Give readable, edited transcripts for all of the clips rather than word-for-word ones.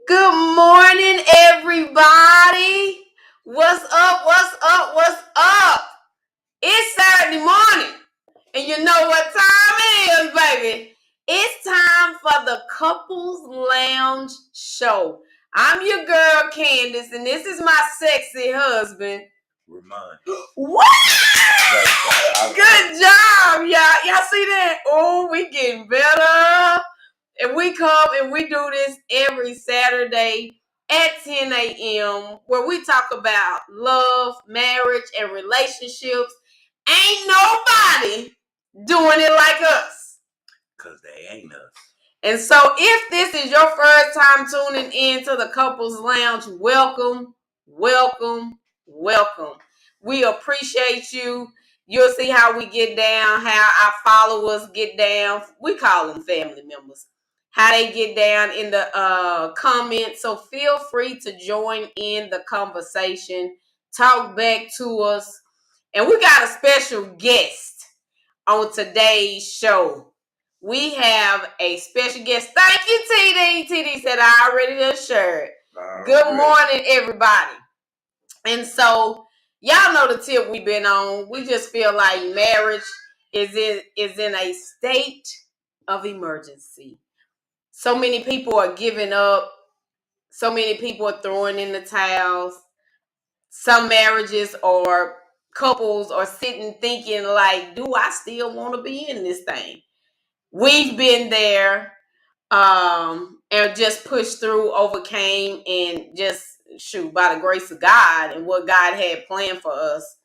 Good morning, everybody. What's up? What's up? What's up? It's Saturday morning, and you know what time it is, baby. It's time for the Couples Lounge Show. I'm your girl, Candace, and this is my sexy husband, Ramon. What? Good job, y'all. Y'all see that? Oh, we getting better. And we come and we do this every Saturday at 10 a.m. where we talk about love, marriage, and relationships. Ain't nobody doing it like us. Because they ain't us. And so if this is your first time tuning in to the Couples Lounge, welcome, welcome, welcome. We appreciate you. You'll see how we get down, how our followers get down. We call them family members. How they get down in the comments. So feel free to join in the conversation. Talk back to us. And we got a special guest on today's show. We have a special guest. Thank you, TD. TD said I already just shared. Good morning, everybody. And so, y'all know the tip we've been on. We just feel like marriage is in a state of emergency. So many people are giving up. So many people are throwing in the towels. Some marriages or couples are sitting thinking like, do I still want to be in this thing? We've been there and just pushed through, overcame, and just by the grace of God and what God had planned for us.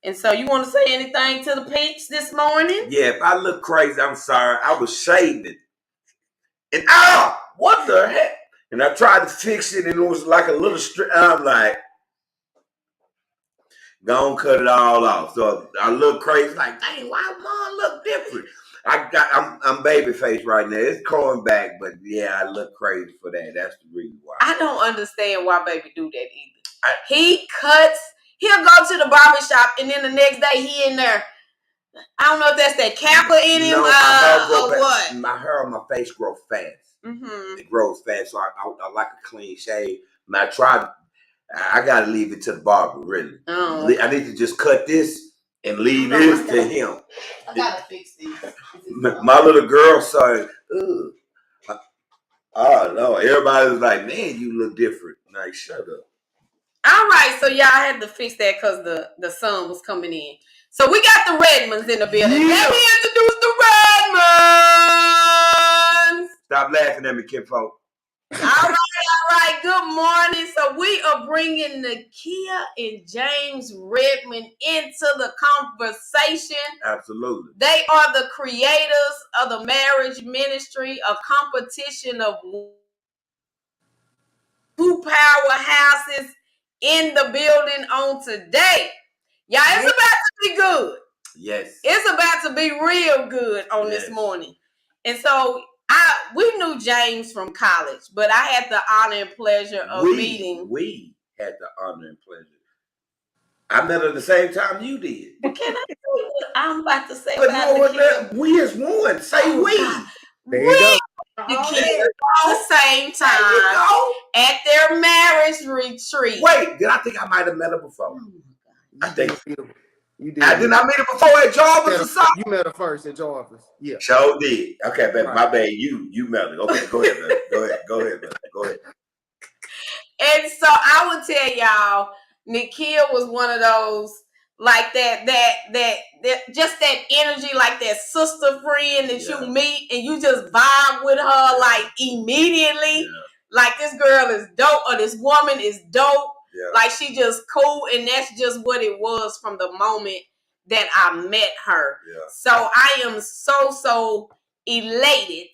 And so you want to say anything to the peeps this morning? Yeah, if I look crazy, I'm sorry. I was shaving. And what the heck? And I tried to fix it and it was like a little strip. I'm like, gonna cut it all off. So I look crazy, like, dang, why mom look different? I'm baby face right now. It's growing back, but yeah, I look crazy for that. That's the reason why. I don't understand why baby do that either. He'll go to the barbershop and then the next day he in there. I don't know if that's that Kappa in him or what. My hair on my face grows fast. Mm-hmm. It grows fast, so I like a clean shave. And I gotta leave it to the barber, really. Oh. I need to just cut this and leave this to him. I gotta fix these. My little girl said, ugh. Oh no, everybody was like, man, you look different. Like, shut up. All right, so y'all had to fix that because the sun was coming in. So we got the Redmons in the building. Yeah. Let me introduce the Redmons. Stop laughing at me, kinfolk. All right. Good morning. So we are bringing Nakia and James Redmon into the conversation. Absolutely. They are the creators of the marriage ministry, a competition of two powerhouses in the building on today. Y'all, it's about to be good. Yes. It's about to be real good on this morning. And so we knew James from college, but I had the honor and pleasure of meeting. We had the honor and pleasure. I met her at the same time you did. Can I say what I'm about to say? We is one. Say we. God. There you go. The kids at the same time at their marriage retreat. Wait, did I think I might have met her before? I think you did. Did I meet her before at Jarvis or something? You met her first at Jarvis. Yeah. Sure did. Okay, baby, right. My bad. You met her. Okay, go ahead, baby. Go ahead. And so I would tell y'all, Nakia was one of those like that just that energy, like that sister friend that you meet and you just vibe with her like immediately. Yeah. Like this girl is dope or this woman is dope. Yeah. Like she just cool, and that's just what it was from the moment that I met her. Yeah. So I am so elated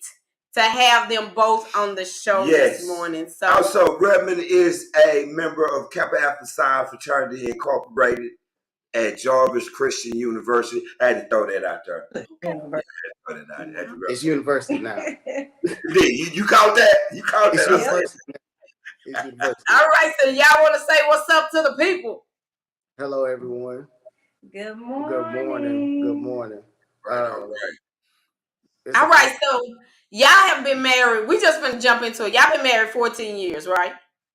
to have them both on the show this morning. So also, Redmon is a member of Kappa Alpha Psi Fraternity Incorporated at Jarvis Christian University. I had to throw that out there. It's university now. You called that? You called that? University. All right, so y'all want to say what's up to the people? Hello, everyone. Good morning. Good morning. Right. All right, so Y'all have been married. We just been jump into it. Y'all been married 14 years, right?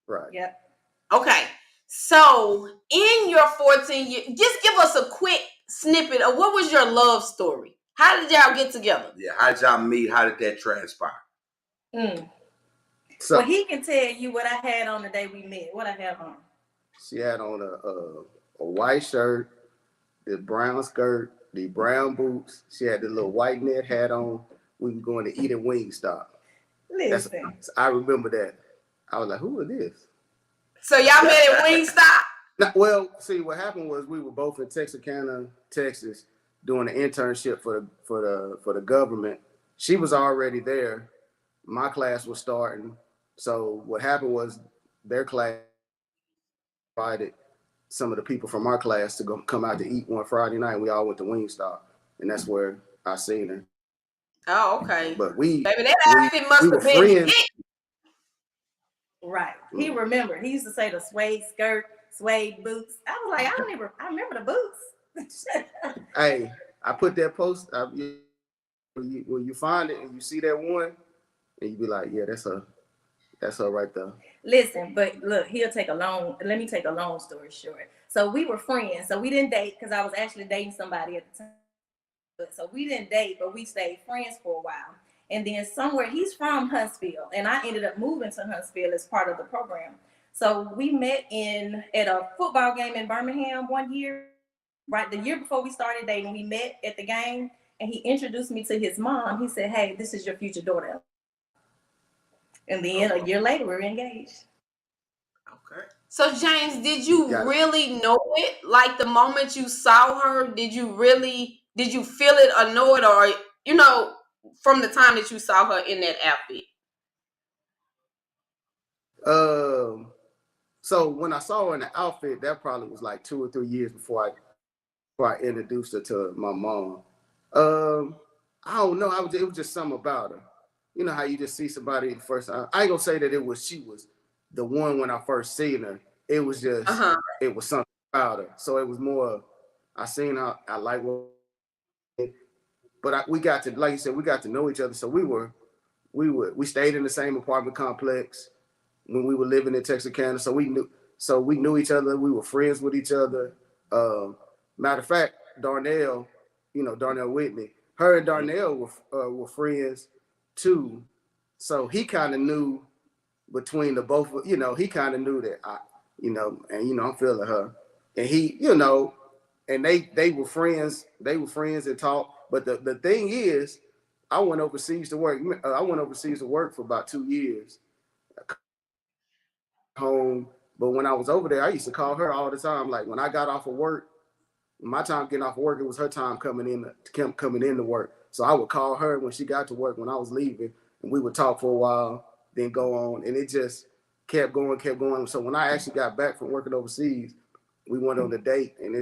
Right. Yep. Okay. So in your 14 years, just give us a quick snippet of what was your love story? How did y'all get together? Yeah, how did y'all meet? How did that transpire? So Well, he can tell you what I had on the day we met. What I had on. she had on a white shirt, the brown skirt, the brown boots. She had the little white net hat on. We were going to eat at Wingstop. Listen. I remember that. I was like, who is this? So y'all met at Wingstop? Now, well, see, what happened was we were both in Texarkana, Texas, doing an internship for the government. She was already there. My class was starting. So what happened was their class invited some of the people from our class to go come out to eat one Friday night. We all went to Wingstop, and that's where I seen her. Oh, okay. But Baby, that outfit must were have been friends. thick. Right. He remembered. He used to say the suede skirt, suede boots. I was like, I remember the boots. Hey, I put that post. When you find it and you see that one, and you be like, yeah, that's her. That's her right there. Listen, but look, let me take a long story short. So we were friends. So we didn't date because I was actually dating somebody at the time. So we didn't date, but we stayed friends for a while. And then somewhere, he's from Huntsville, and I ended up moving to Huntsville as part of the program. So we met at a football game in Birmingham one year, right the year before we started dating. We met at the game, and he introduced me to his mom. He said, "Hey, this is your future daughter." And then a year later, we were engaged. Okay. So James, did you really know it? Like the moment you saw her, did you feel it or know it, or from the time that you saw her in that outfit? So when I saw her in the outfit, that probably was like 2 or 3 years before I introduced her to my mom. I don't know. It was just something about her. You know how you just see somebody the first time. I ain't gonna say that she was the one when I first seen her. It was just it was something about her. So it was more. I seen her. I like what, but we got to, like you said, we got to know each other. So we stayed in the same apartment complex when we were living in Texarkana. So we knew each other. We were friends with each other. Matter of fact, Darnell Whitney, her and Darnell were friends too. So he kind of knew between the both. He kind of knew that I'm feeling her, and and they were friends. They were friends and talked. But the thing is, I went overseas to work. I went overseas to work for about 2 years. Home, but when I was over there, I used to call her all the time. Like when I got off of work, my time getting off of work, it was her time coming in to work. So I would call her when she got to work when I was leaving, and we would talk for a while, then go on, and it just kept going, kept going. So when I actually got back from working overseas, we went on a date, and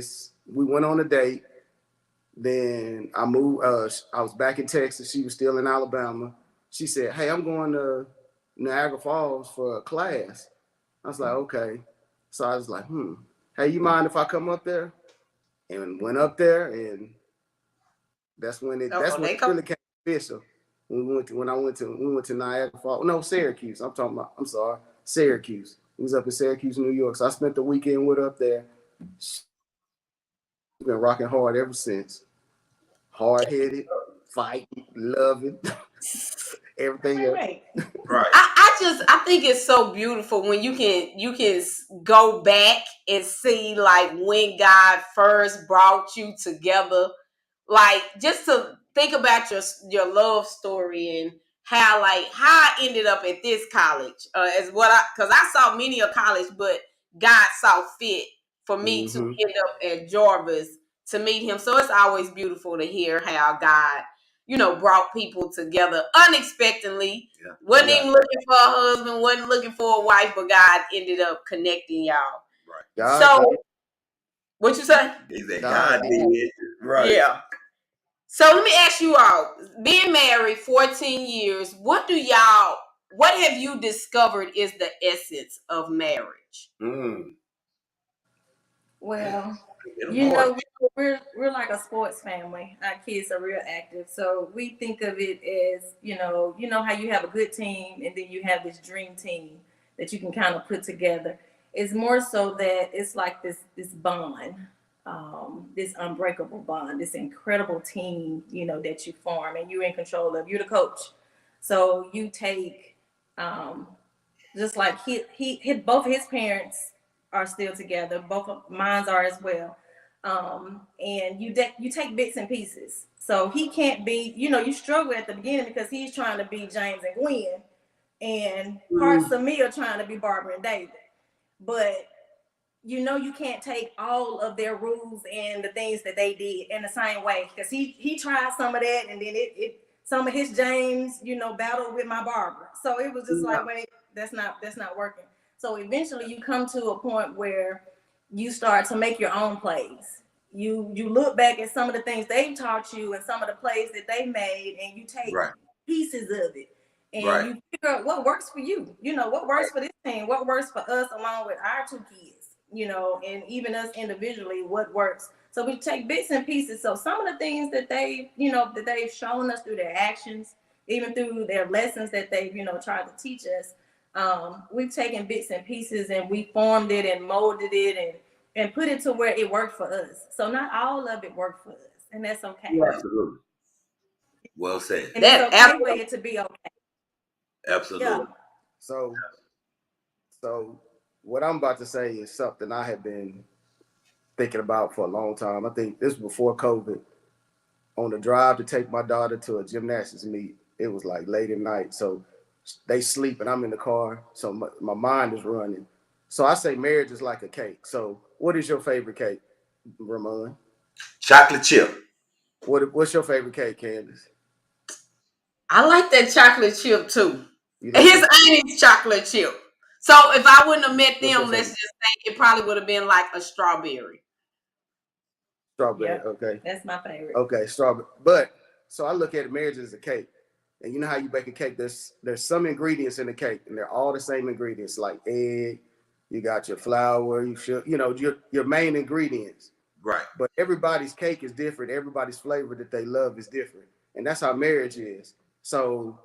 we went on a date. Then I moved. I was back in Texas. She was still in Alabama. She said, "Hey, I'm going to Niagara Falls for a class." I was like, okay. So I was like, hey, you mind if I come up there? And went up there, and that's when it really came official. We went to Niagara Falls. No, Syracuse. I'm sorry, Syracuse. We was up in Syracuse, New York. So I spent the weekend with her up there. She's been rocking hard ever since. Hard headed, fighting, loving, everything else. Right. I think it's so beautiful when you can go back and see like when God first brought you together, like just to think about your love story and how I ended up at this college because I saw many a college, but God saw fit for me to end up at Jarvis to meet him. So it's always beautiful to hear how God brought people together unexpectedly. Yeah. Wasn't even looking for a husband, wasn't looking for a wife, but God ended up connecting y'all. Right. What you say? He said God did it. Right. Yeah. So let me ask you all, being married 14 years, what have you discovered is the essence of marriage? Well, You know, we're like a sports family. Our kids are real active, so we think of it as you know how you have a good team, and then you have this dream team that you can kind of put together. It's more so that it's like this bond, this unbreakable bond, this incredible team, you know, that you form, and you're in control of. You're the coach, so you take just like he both of his parents are still together. Both of mine are as well. And you take bits and pieces. So he can't be, you know, you struggle at the beginning because he's trying to be James and Gwen, and parts of me are trying to be Barbara and David. But you know, you can't take all of their rules and the things that they did in the same way, because he tried some of that, and then it some of his James, you know, battled with my Barbara. So it was just like, wait, that's not working. So eventually you come to a point where you start to make your own plays. You look back at some of the things they taught you and some of the plays that they made, and you take pieces of it, and you figure out what works for you. You know, what works for this team, what works for us along with our two kids, you know, and even us individually, what works. So we take bits and pieces. So some of the things that they, you know, that they've shown us through their actions, even through their lessons that they've, you know, tried to teach us, we've taken bits and pieces and we formed it and molded it and put it to where it worked for us. So not all of it worked for us, and that's okay. Yeah, absolutely. Well said. And it's okay for it to be okay. Absolutely. Yeah. So what I'm about to say is something I have been thinking about for a long time. I think this was before COVID. On the drive to take my daughter to a gymnastics meet, it was like late at night. So they sleep and I'm in the car. So my mind is running. So I say marriage is like a cake. So what is your favorite cake, Ramon? Chocolate chip. What's your favorite cake, Candace? I like that chocolate chip too. Like his auntie's chocolate chip. So if I wouldn't have met them, let's just say it probably would have been like a strawberry. Strawberry, yeah, okay. That's my favorite. Okay, strawberry. But so I look at marriage as a cake. And you know how you bake a cake? There's some ingredients in the cake, and they're all the same ingredients, like egg, you got your flour, you know, your main ingredients. Right. But everybody's cake is different. Everybody's flavor that they love is different. And that's how marriage is. So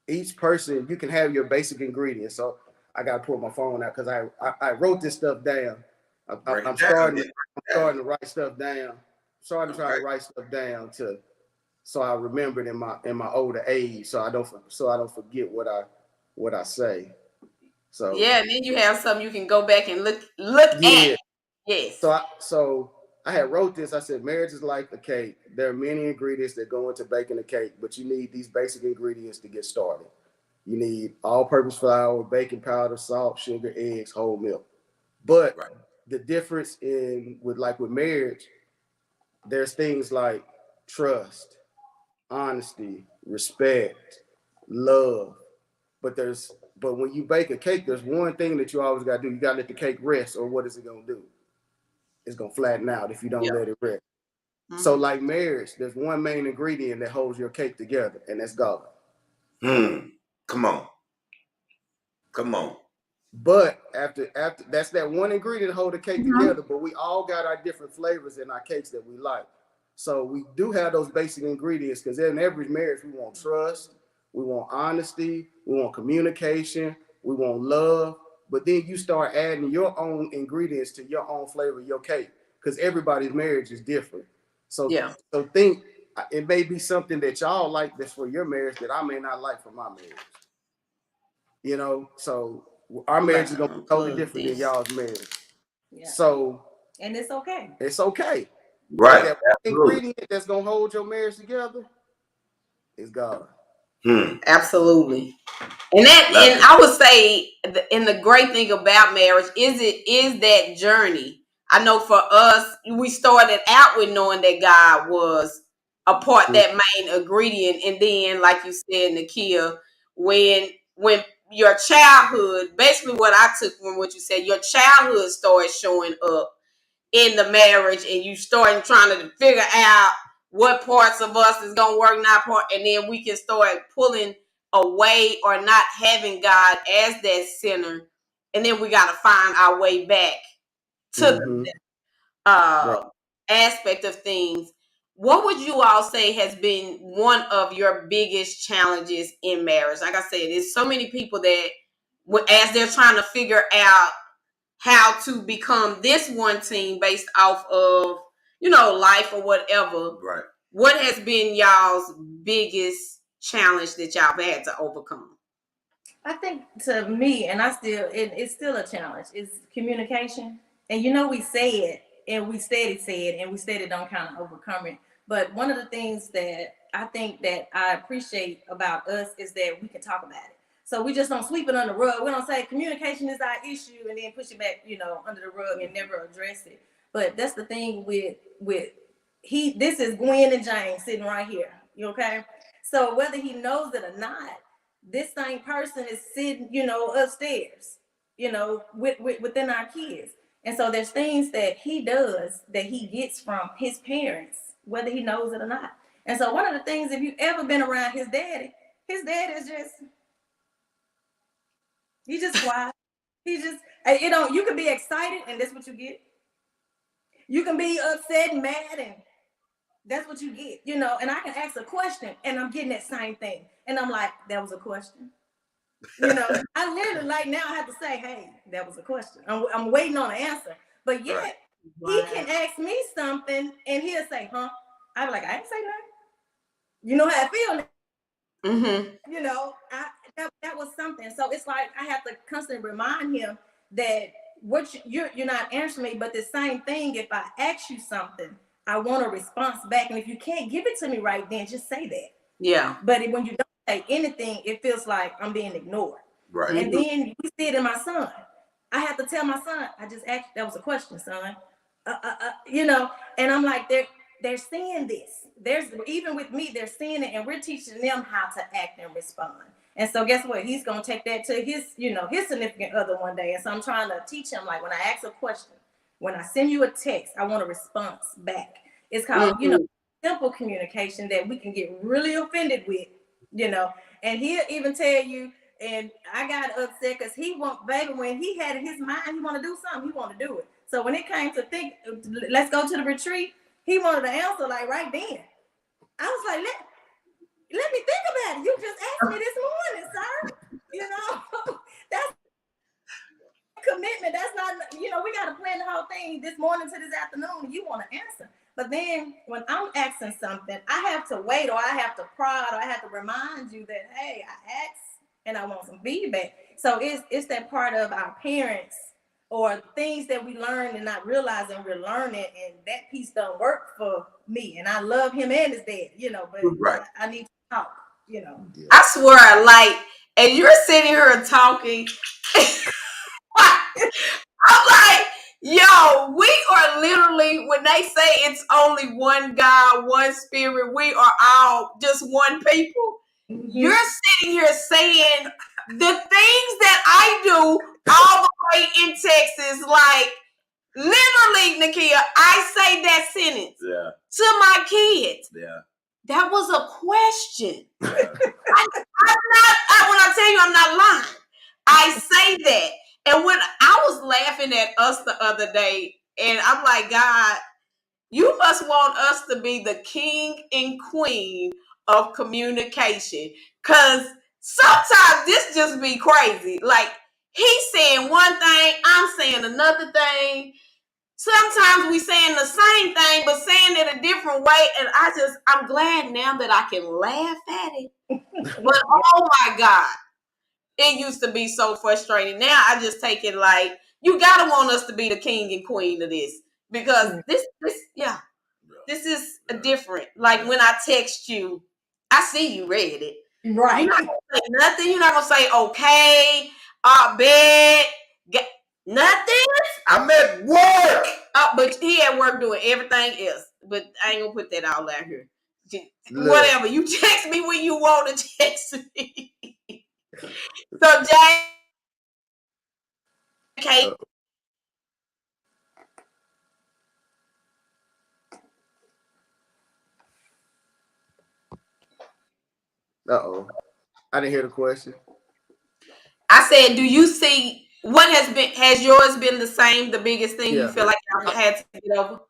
each person, you can have your basic ingredients. So I got to pull my phone out because I wrote this stuff down. I'm starting to write stuff down. Starting to try to write stuff down so I remember it in my older age, so I don't forget what I say. So yeah, and then you have something you can go back and look at. Yes. So I had wrote this. I said, marriage is like a cake. There are many ingredients that go into baking a cake, but you need these basic ingredients to get started. You need all-purpose flour, baking powder, salt, sugar, eggs, whole milk. But the difference with marriage, there's things like trust, honesty, respect, love. But when you bake a cake, there's one thing that you always gotta do. You gotta let the cake rest, or what is it gonna do? It's gonna flatten out if you don't let it rest. Mm-hmm. So like marriage, there's one main ingredient that holds your cake together, and that's God. Come on. But after that's that one ingredient to hold the cake together, but we all got our different flavors in our cakes that we like. So we do have those basic ingredients, because in every marriage, we want trust, we want honesty, we want communication, we want love. But then you start adding your own ingredients to your own flavor of your cake, because everybody's marriage is different. So think it may be something that y'all like that's for your marriage that I may not like for my marriage. You know, so our marriage is gonna be totally different than y'all's marriage. Yeah. So and it's okay. It's okay. Right. That ingredient that's gonna hold your marriage together is God. Absolutely. And I would say, and the great thing about marriage is that journey. I know for us, we started out with knowing that God was a part, that main ingredient, and then, like you said, Nakia, when your childhood, basically what I took from what you said, your childhood started showing up in the marriage, and you starting trying to figure out what parts of us is gonna work, not part, and then we can start pulling away or not having God as that center, and then we got to find our way back to the center. aspect of things, what would you all say has been one of your biggest challenges in marriage? Like I said, there's so many people that, as they're trying to figure out how to become this one team based off of, life or whatever. Right. What has been y'all's biggest challenge that y'all had to overcome? I think to me, and it's still a challenge, is communication. And we say it, and we steady say it, and we steady don't kind of overcome it. But one of the things that I think that I appreciate about us is that we can talk about it. So we just don't sweep it under the rug. We don't say communication is our issue and then push it back, under the rug and never address it. But that's the thing with this is Gwen and James sitting right here. You okay? So whether he knows it or not, this same person is sitting, upstairs, within our kids. And so there's things that he does that he gets from his parents, whether he knows it or not. And so one of the things, if you've ever been around his dad is he's just quiet. He just, you can be excited and that's what you get. You can be upset and mad and that's what you get, and I can ask a question and I'm getting that same thing. And I'm like, that was a question. I literally now I have to say, hey, that was a question. I'm waiting on an answer. But yet he can ask me something and he'll say, huh? I'm like, I ain't say nothing. You know how I feel? Mm-hmm. That was something. So it's like I have to constantly remind him that you're not answering me, but the same thing, if I ask you something, I want a response back. And if you can't give it to me right then, just say that. Yeah. But when you don't say anything, it feels like I'm being ignored. Right. And then we see it in my son. I have to tell my son, I just asked, that was a question, son. And I'm like, they're seeing this. Even with me, they're seeing it, and we're teaching them how to act and respond. And so guess what? He's gonna take that to his significant other one day. And so I'm trying to teach him, like, when I ask a question, when I send you a text, I want a response back. It's called, simple communication that we can get really offended with, and he'll even tell you, and I got upset because when he had in his mind, he want to do something, he want to do it. So when it came to let's go to the retreat, he wanted to answer like right then. I was like, let me think about it. You just asked me this morning, sir. That's commitment. That's not, we got to plan the whole thing this morning to this afternoon. You want to answer. But then when I'm asking something, I have to wait, or I have to prod, or I have to remind you that, hey, I asked and I want some feedback. So it's that part of our parents or things that we learn and not realizing we're learning, and that piece don't work for me. And I love him and his dad, but I need to talk, I swear, like, as you're sitting here talking, I'm like, yo, we are literally, when they say it's only one God, one spirit, we are all just one people. Mm-hmm. You're sitting here saying the things that I do all the way in Texas, like, literally, Nakia, I say that sentence to my kids. Yeah. That was a question. I'm not, when I tell you I'm not lying, I say that. And when I was laughing at us the other day, and I'm like, God, you must want us to be the king and queen of communication. Because sometimes this just be crazy. Like, he's saying one thing, I'm saying another thing. Sometimes we saying the same thing, but saying it a different way. And I'm glad now that I can laugh at it. But oh my God. It used to be so frustrating. Now I just take it like, you gotta want us to be the king and queen of this, because this is a different. Like, when I text you, I see you read it. Right. You're not gonna say nothing. You're not gonna say okay, bet, nothing. I'm at work. But he at work doing everything else. But I ain't gonna put that all out here. Whatever. You text me when you want to text me. So, James, okay. I didn't hear the question. I said, do you see Has yours been the same? The biggest thing you feel like y'all had to get over?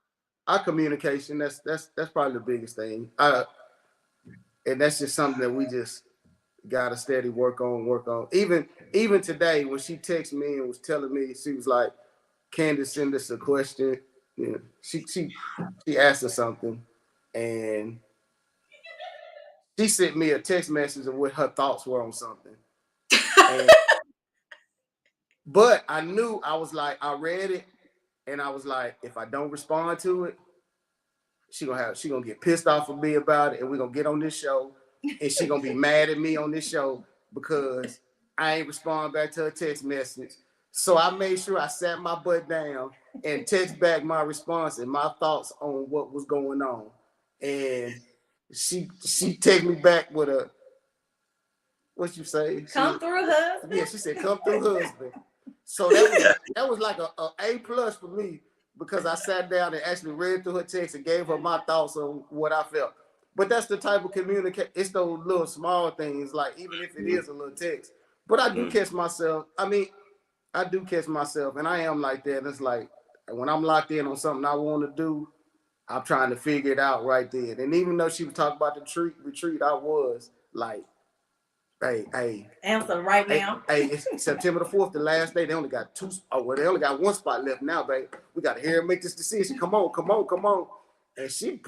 Our communication. That's probably the biggest thing. And that's just something that we just gotta steady work on. Even today, when she texted me and was telling me, she was like, "Candace send us a question." You know, she asked her something, and she sent me a text message of what her thoughts were on something. And, but I knew, I was like, I read it, and I was like, if I don't respond to it, she gonna get pissed off at me about it, and we're gonna get on this show, and she gonna be mad at me on this show because I ain't respond back to her text message. So I made sure I sat my butt down and text back my response and my thoughts on what was going on. And she texted me back with a, what you say? Come through husband. Yeah, she said come through husband. So that was like a plus for me, because I sat down and actually read through her text and gave her my thoughts on what I felt. But that's the type of communication. It's those little small things, like even if it is a little text. But I do catch myself. I mean, I do catch myself, and I am like that. It's like when I'm locked in on something I want to do, I'm trying to figure it out right then. And even though she was talking about the retreat, I was like, hey. Answer right now. Hey, it's September the 4th, the last day. They only got they only got one spot left now, babe. We got to hear her make this decision. Come on. And she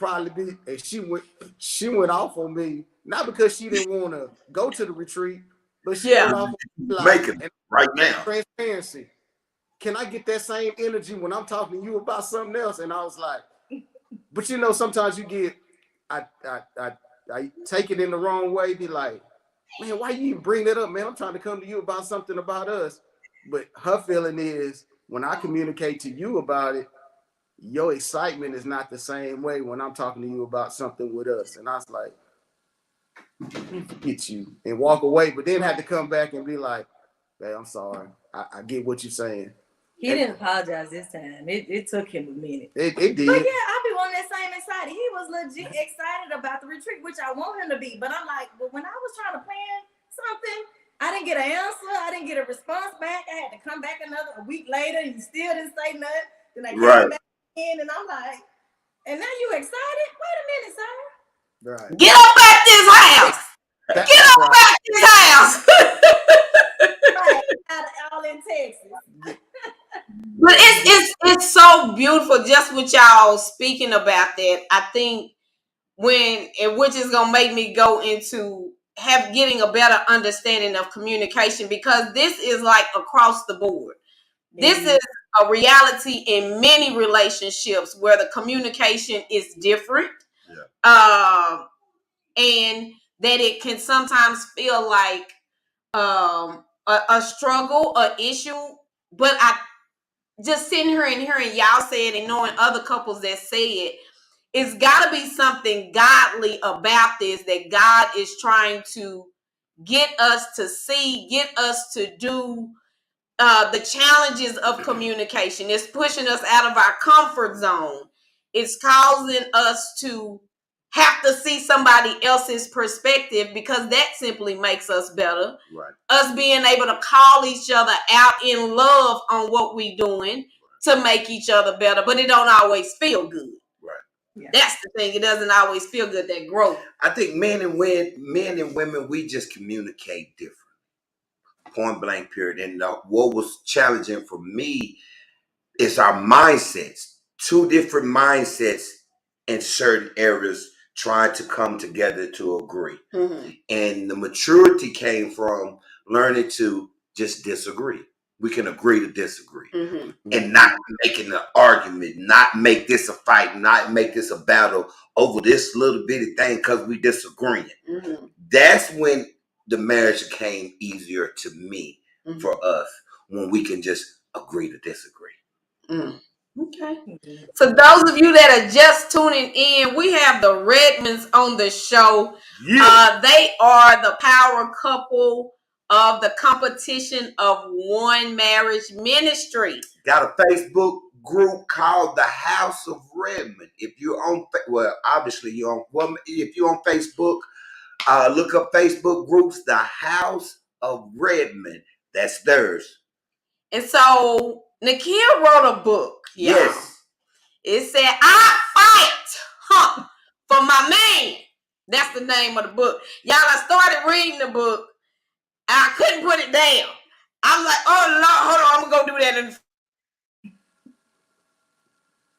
went off on me, not because she didn't want to go to the retreat, but she went off on me like, make it right now. Transparency. Can I get that same energy when I'm talking to you about something else? And I was like, but you know, sometimes you get, I take it in the wrong way, be like, man, why you even bring that up, man? I'm trying to come to you about something about us. But her feeling is, when I communicate to you about it, your excitement is not the same way when I'm talking to you about something with us. And I was like, forget you, and walk away, but then had to come back and be like, hey, I'm sorry. I get what you're saying. He didn't apologize this time. It took him a minute. It did. But yeah, I be on that same excited. He was legit excited about the retreat, which I want him to be. But I'm like, but when I was trying to plan something, I didn't get an answer. I didn't get a response back. I had to come back a week later, and you still didn't say nothing. Then I came back in, and I'm like, and now you excited? Wait a minute, sir. Right. Get up at this house. Get up at this house. Right, all in Texas. But it's so beautiful just with y'all speaking about that. I think which is gonna make me go into getting a better understanding of communication, because this is like across the board. This is a reality in many relationships where the communication is different. Yeah. And that it can sometimes feel like a struggle, an issue. But I just sitting here and hearing y'all say it and knowing other couples that say it, it's got to be something godly about this, that God is trying to get us to see, get us to do. The challenges of communication. It's pushing us out of our comfort zone. It's causing us to have to see somebody else's perspective, because that simply makes us better. Right. Us being able to call each other out in love on what we're doing to make each other better, but it don't always feel good. Right. Yeah. That's the thing. It doesn't always feel good, that growth. I think men and women, we just communicate different. Point blank, period. And what was challenging for me is our mindsets. Two different mindsets in certain areas trying to come together to agree. Mm-hmm. And the maturity came from learning to just disagree. We can agree to disagree. Mm-hmm. And not making an argument, not make this a fight, not make this a battle over this little bitty thing because we disagreeing. Mm-hmm. That's when the marriage became easier to me. Mm-hmm. For us, when we can just agree to disagree. Mm. Okay. For those of you that are just tuning in, we have the Redmons on the show. Yeah. They are the power couple of the Competition of One Marriage Ministry. Got a Facebook group called the House of Redmon. If you're on, obviously you're on. Well, if you're on Facebook, look up Facebook groups, the House of Redmon. That's theirs. And so Nakia wrote a book. Y'all. Yes. It said, I fight for my man. That's the name of the book. Y'all, I started reading the book. I couldn't put it down. I'm like, oh, Lord, hold on. I'm going to go do that. And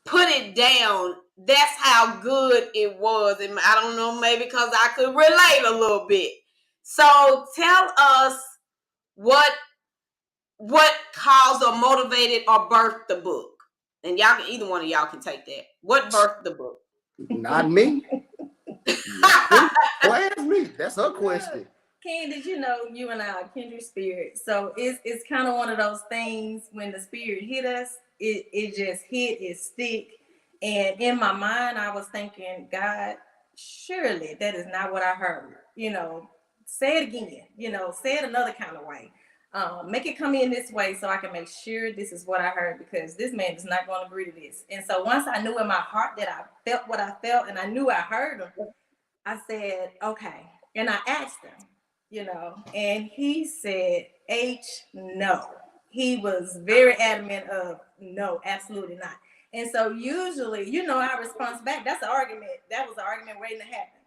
put it down. That's how good it was. And I don't know, maybe because I could relate a little bit. So tell us what caused or motivated or birthed the book. And y'all can, either one of y'all can take that. What birthed the book? Not me. Why ask me? That's her question. Ken, did you know you and I are kindred spirits? So it's kind of one of those things when the spirit hit us, it just hit, it stick. And in my mind, I was thinking, God, surely that is not what I heard. Say it again. Say it another kind of way. Make it come in this way so I can make sure this is what I heard, because this man is not going to agree to this. And so once I knew in my heart that I felt what I felt and I knew I heard him, I said, okay. And I asked him, and he said, no. He was very adamant of no, absolutely not. And so usually, our response back, that's an argument. That was an argument waiting to happen.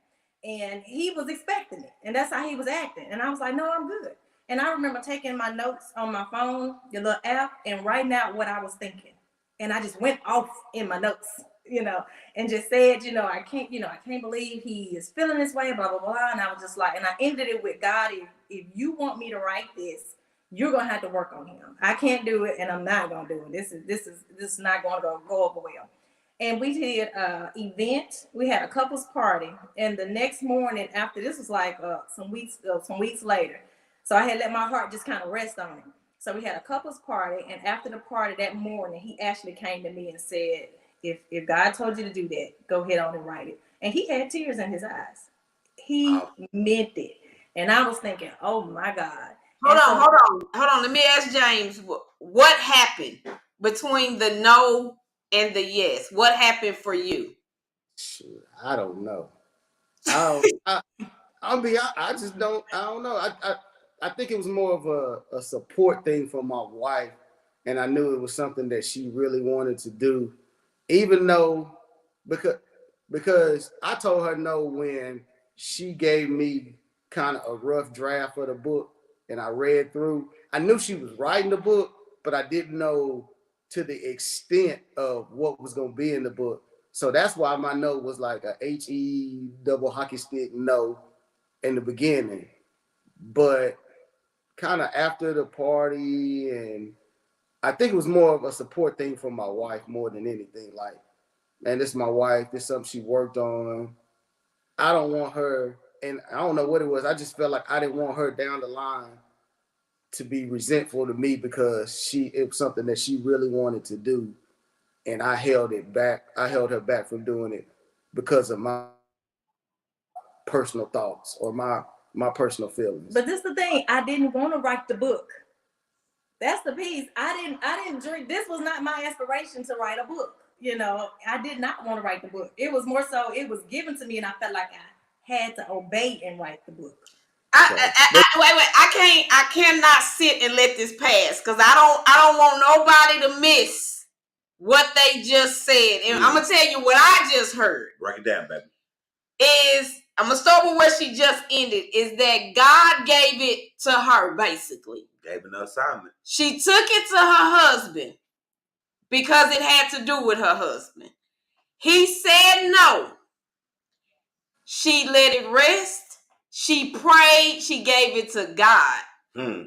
And he was expecting it. And that's how he was acting. And I was like, no, I'm good. And I remember taking my notes on my phone, the little app, and writing out what I was thinking. And I just went off in my notes, and just said, I can't believe he is feeling this way, blah, blah, blah. And I was just like, and I ended it with, God, if you want me to write this, you're going to have to work on him. I can't do it, and I'm not going to do it. This is not going to go over well. And we did an event. We had a couples party. And the next morning after, this was like some weeks later. So I had let my heart just kind of rest on it. So we had a couples party. And after the party that morning, he actually came to me and said, if God told you to do that, go ahead on and write it. And he had tears in his eyes. He meant it. And I was thinking, oh my God. Hold on. Let me ask James, what happened between the no and the yes? What happened for you? I don't know. I just don't. I don't know. I think it was more of a support thing for my wife, and I knew it was something that she really wanted to do, even though because I told her no when she gave me kind of a rough draft of the book, and I read through. I knew she was writing the book, but I didn't know to the extent of what was going to be in the book. So that's why my no was like a HE double hockey stick no in the beginning. But kind of after the party, and I think it was more of a support thing for my wife more than anything. Like, man, this is my wife. This is something she worked on. I don't want her, and I don't know what it was. I just felt like I didn't want her down the line to be resentful to me because it was something that she really wanted to do. And I held it back. I held her back from doing it because of my personal thoughts or my personal feelings. But this is the thing. I didn't want to write the book. That's the piece. I didn't drink. This was not my aspiration to write a book. I did not want to write the book. It was more so it was given to me, and I felt like I had to obey and write the book. Wait. I cannot sit and let this pass because I don't want nobody to miss what they just said. And I'm gonna tell you what I just heard. Break it down, baby. I'm gonna start with where she just ended. Is that God gave it to her, basically. Gave an assignment. She took it to her husband because it had to do with her husband. He said no. She let it rest. She prayed. She gave it to God. And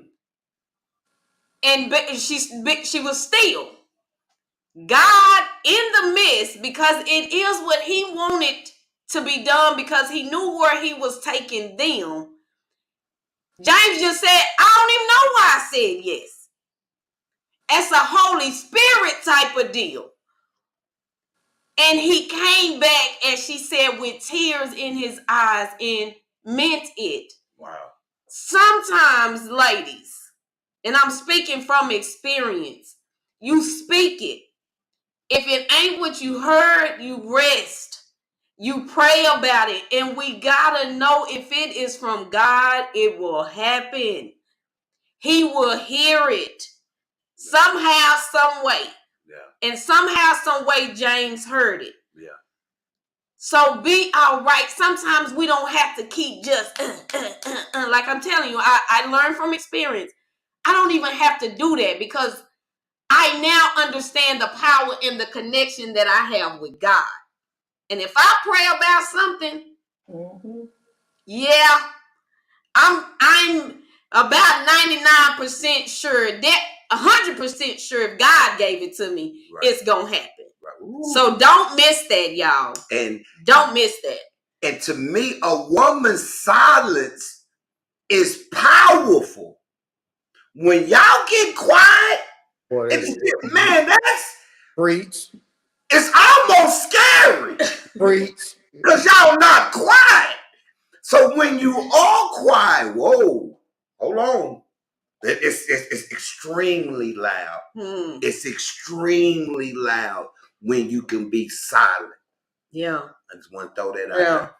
she was still. God in the midst, because it is what he wanted to be done, because he knew where he was taking them. James just said, I don't even know why I said yes. It's a Holy Spirit type of deal. And he came back, as she said, with tears in his eyes and meant it. Wow. Sometimes, ladies, and I'm speaking from experience, you speak it. If it ain't what you heard, you rest. You pray about it. And we gotta know if it is from God, it will happen. He will hear it. Somehow, some way. Yeah. And somehow, some way, James heard it. Yeah. So be all right. Sometimes we don't have to keep just like I'm telling you. I learned from experience. I don't even have to do that because I now understand the power and the connection that I have with God. And if I pray about something, yeah, I'm about 99% sure that 100% sure if God gave it to me, it's gonna happen. Right. So don't miss that, y'all. And don't miss that. And to me, a woman's silence is powerful. When y'all get quiet, man, that's preach. It's almost scary. Preach. Because y'all not quiet. So when you are quiet, whoa, hold on. It's extremely loud. It's extremely loud when you can be silent. Yeah. I just want to throw that out there.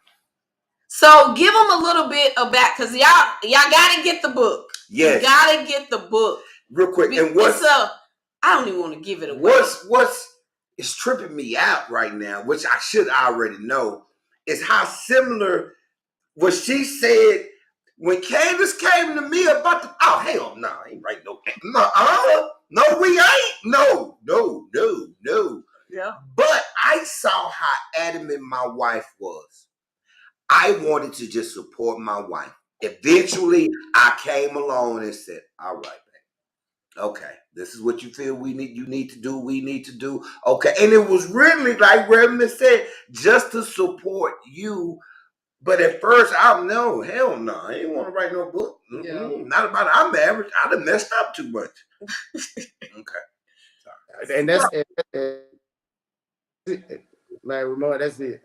So give them a little bit of that because y'all gotta get the book. Yes. You gotta get the book. Real quick. And I don't even want to give it away. What's it's tripping me out right now, which I should already know, is how similar what she said when Candace came to me about the hell no, I ain't right no we ain't. No. Yeah. But I saw how adamant my wife was. I wanted to just support my wife. Eventually, I came along and said, all right, babe. Okay, this is what you feel we need to do. Okay. And it was really, like Redmon said, just to support you. But at first, hell no. I ain't want to write no book. Yeah. Not about it. I'm average. I done messed up too much. Okay. Sorry. And that's man, Ramon, that's it.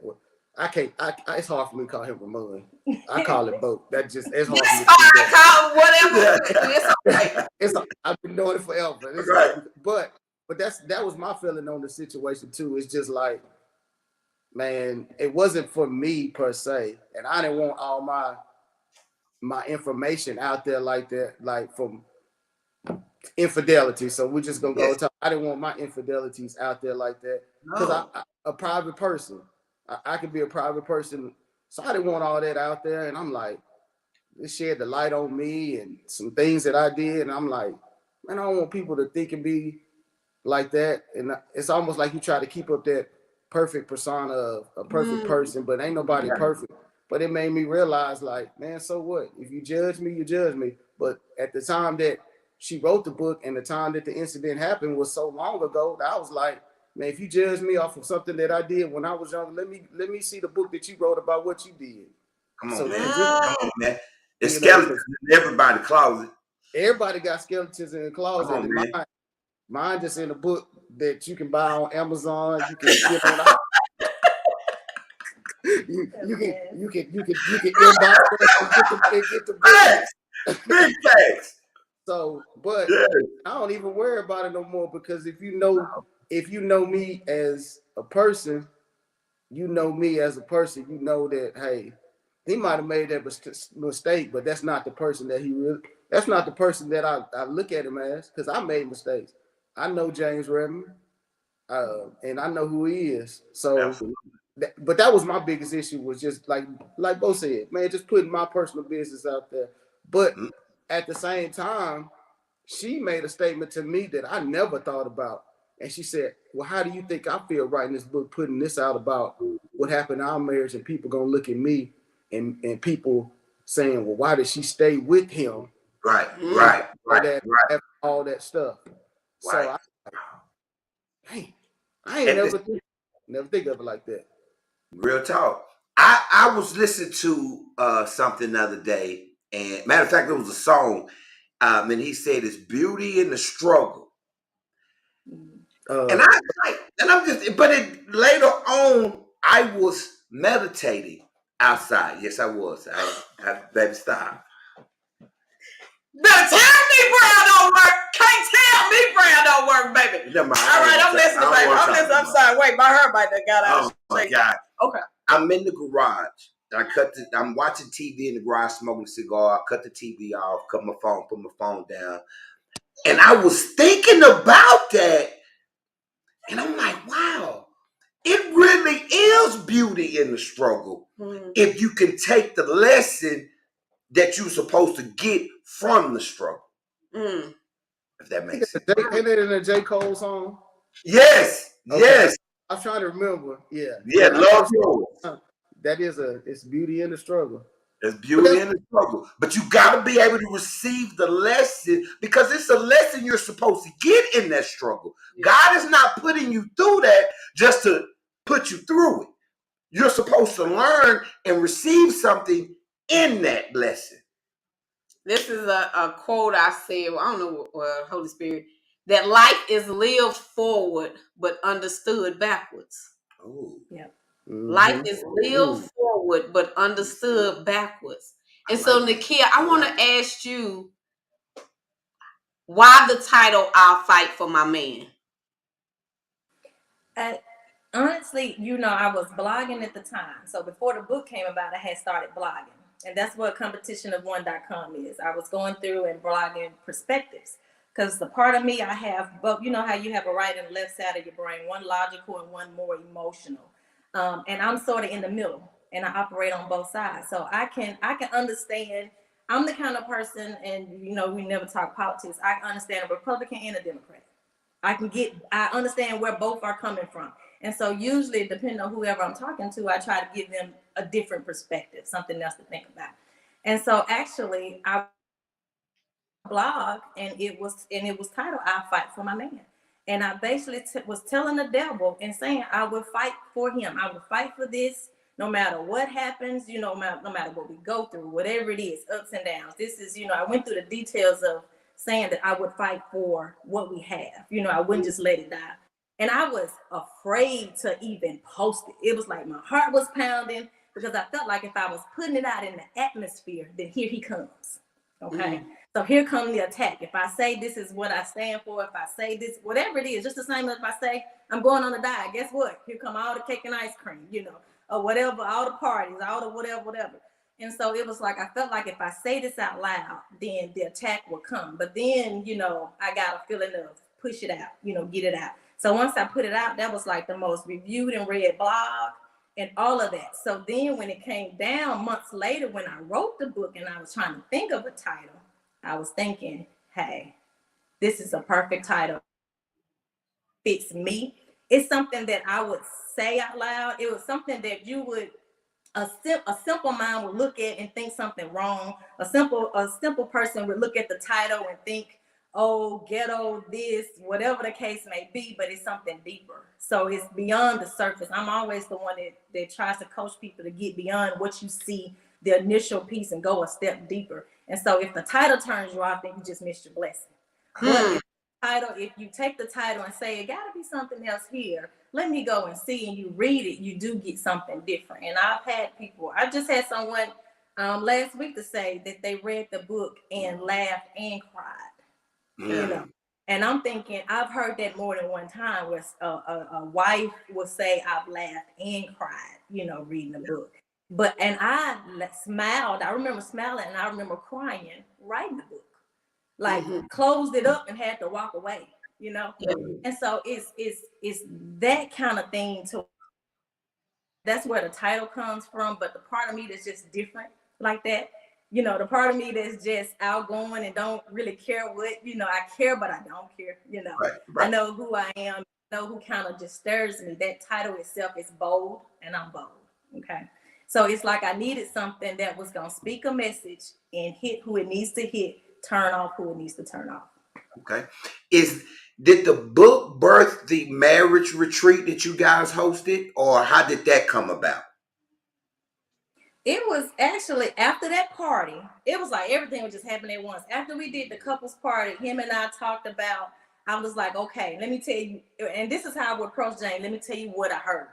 I can't. It's hard for me to call him Ramon. I call it Bo. That just it's hard for me to do that. Whatever. It's I've been doing it forever. It's right. But that was my feeling on the situation too. It's just like, man, it wasn't for me per se, and I didn't want all my information out there like that, like from infidelity. So we're just gonna go talk. I didn't want my infidelities out there like that because I'm a private person. I can be a private person, so I didn't want all that out there. And I'm like, this shed the light on me and some things that I did, and I'm like, man, I don't want people to think and be like that. And it's almost like you try to keep up that perfect persona of a perfect person, but ain't nobody perfect. But it made me realize, like, man, so what? If you judge me, you judge me. But at the time that she wrote the book and the time that the incident happened was so long ago, that I was like, man, if you judge me off of something that I did when I was young, let me see the book that you wrote about what you did. Come on, man. There's skeletons in everybody's closet. Everybody got skeletons in the closet. Come on, man. Mine just in a book that you can buy on Amazon. You can get on. You can inbox and get the book. Big facts. So, but I don't even worry about it no more because if you know me as a person, you know me as a person. You know that, hey, he might have made that mistake, but that's not the person that that's not the person that I look at him as, because I made mistakes. I know James Redmon, and I know who he is. So, but that was my biggest issue, was just like Bo said, man, just putting my personal business out there. But at the same time, she made a statement to me that I never thought about. And she said, well, how do you think I feel writing this book, putting this out about what happened in our marriage, and people going to look at me and people saying, well, why did she stay with him? Right. All that stuff. Right. So I ain't never think of it like that. Real talk. I was listening to something the other day, and matter of fact, it was a song, and he said it's beauty in the struggle. And later on, I was meditating outside. Yes, I was. I better stop. Better tell me Brown don't work. Can't tell me Brown don't work, baby. Never mind. All right, I'm listening, baby. I'm listening. I'm sorry. Wait, my hair might have got out. Oh my God. Okay. I'm in the garage. I'm watching TV in the garage, smoking a cigar. I cut the TV off, cut my phone, put my phone down. And I was thinking about that, and I'm like, wow, it really is beauty in the struggle if you can take the lesson that you're supposed to get from the struggle. If that makes sense. Ain't it in a J. Cole song? Yes, okay. Yes. I'm trying to remember. Yeah. Yeah, love yours. That is it's beauty in the struggle. There's beauty in the struggle. But you got to be able to receive the lesson, because it's a lesson you're supposed to get in that struggle. Yeah. God is not putting you through that just to put you through it. You're supposed to learn and receive something in that lesson. This is a quote I said, well, I don't know, Holy Spirit, that life is lived forward but understood backwards. Oh, yeah. Life is lived forward but understood backwards. And so, Nakia, I want to ask you, why the title "I'll Fight for My Man"? Honestly, I was blogging at the time. So before the book came about, I had started blogging. And that's what competitionof1.com is. I was going through and blogging perspectives. Because the part of me I have, but you know how you have a right and left side of your brain, one logical and one more emotional. And I'm sort of in the middle, and I operate on both sides. So I can understand. I'm the kind of person, and we never talk politics. I understand a Republican and a Democrat. I understand where both are coming from. And so usually, depending on whoever I'm talking to, I try to give them a different perspective, something else to think about. And so actually, I blog, and it was titled "I Fight for My Man." And I basically was telling the devil and saying I would fight for him. I would fight for this no matter what happens, no matter what we go through, whatever it is, ups and downs. This is, I went through the details of saying that I would fight for what we have. I wouldn't just let it die. And I was afraid to even post it. It was like my heart was pounding, because I felt like if I was putting it out in the atmosphere, then here he comes. Okay. So here comes the attack. If I say this is what I stand for, if I say this, whatever it is, just the same as if I say I'm going on a diet, guess what? Here come all the cake and ice cream, or whatever, all the parties, all the whatever. And so it was like, I felt like if I say this out loud, then the attack will come. But then, I got a feeling of push it out, get it out. So once I put it out, that was like the most reviewed and read blog and all of that. So then when it came down months later, when I wrote the book and I was trying to think of a title, I was thinking, hey, this is a perfect title. Fits me. It's something that I would say out loud. It was something that you would, a simple mind would look at and think something wrong. A simple person would look at the title and think, oh, ghetto, this, whatever the case may be, but it's something deeper. So it's beyond the surface. I'm always the one that tries to coach people to get beyond what you see, the initial piece, and go a step deeper. And so if the title turns you off, then you just missed your blessing. But if you take the title and say, it got to be something else here, let me go and see, and you read it, you do get something different. And I've had people, I just had someone last week to say that they read the book and laughed and cried. And I'm thinking, I've heard that more than one time, where a wife will say, I've laughed and cried, reading the book. And I smiled. I remember smiling, and I remember crying writing the book. Like closed it up and had to walk away, And so it's that kind of thing. That's where the title comes from. But the part of me that's just different like that, the part of me that's just outgoing and don't really care what, I care, but I don't care, Right. I know who I am, I know who kind of just stirs me. That title itself is bold, and I'm bold. Okay. So it's like I needed something that was going to speak a message and hit who it needs to hit, turn off who it needs to turn off. Okay. Did the book birth the marriage retreat that you guys hosted, or how did that come about? It was actually after that party. It was like everything was just happening at once. After we did the couples party, him and I talked about, I was like, okay, let me tell you, and this is how I would approach Jane. Let me tell you what I heard.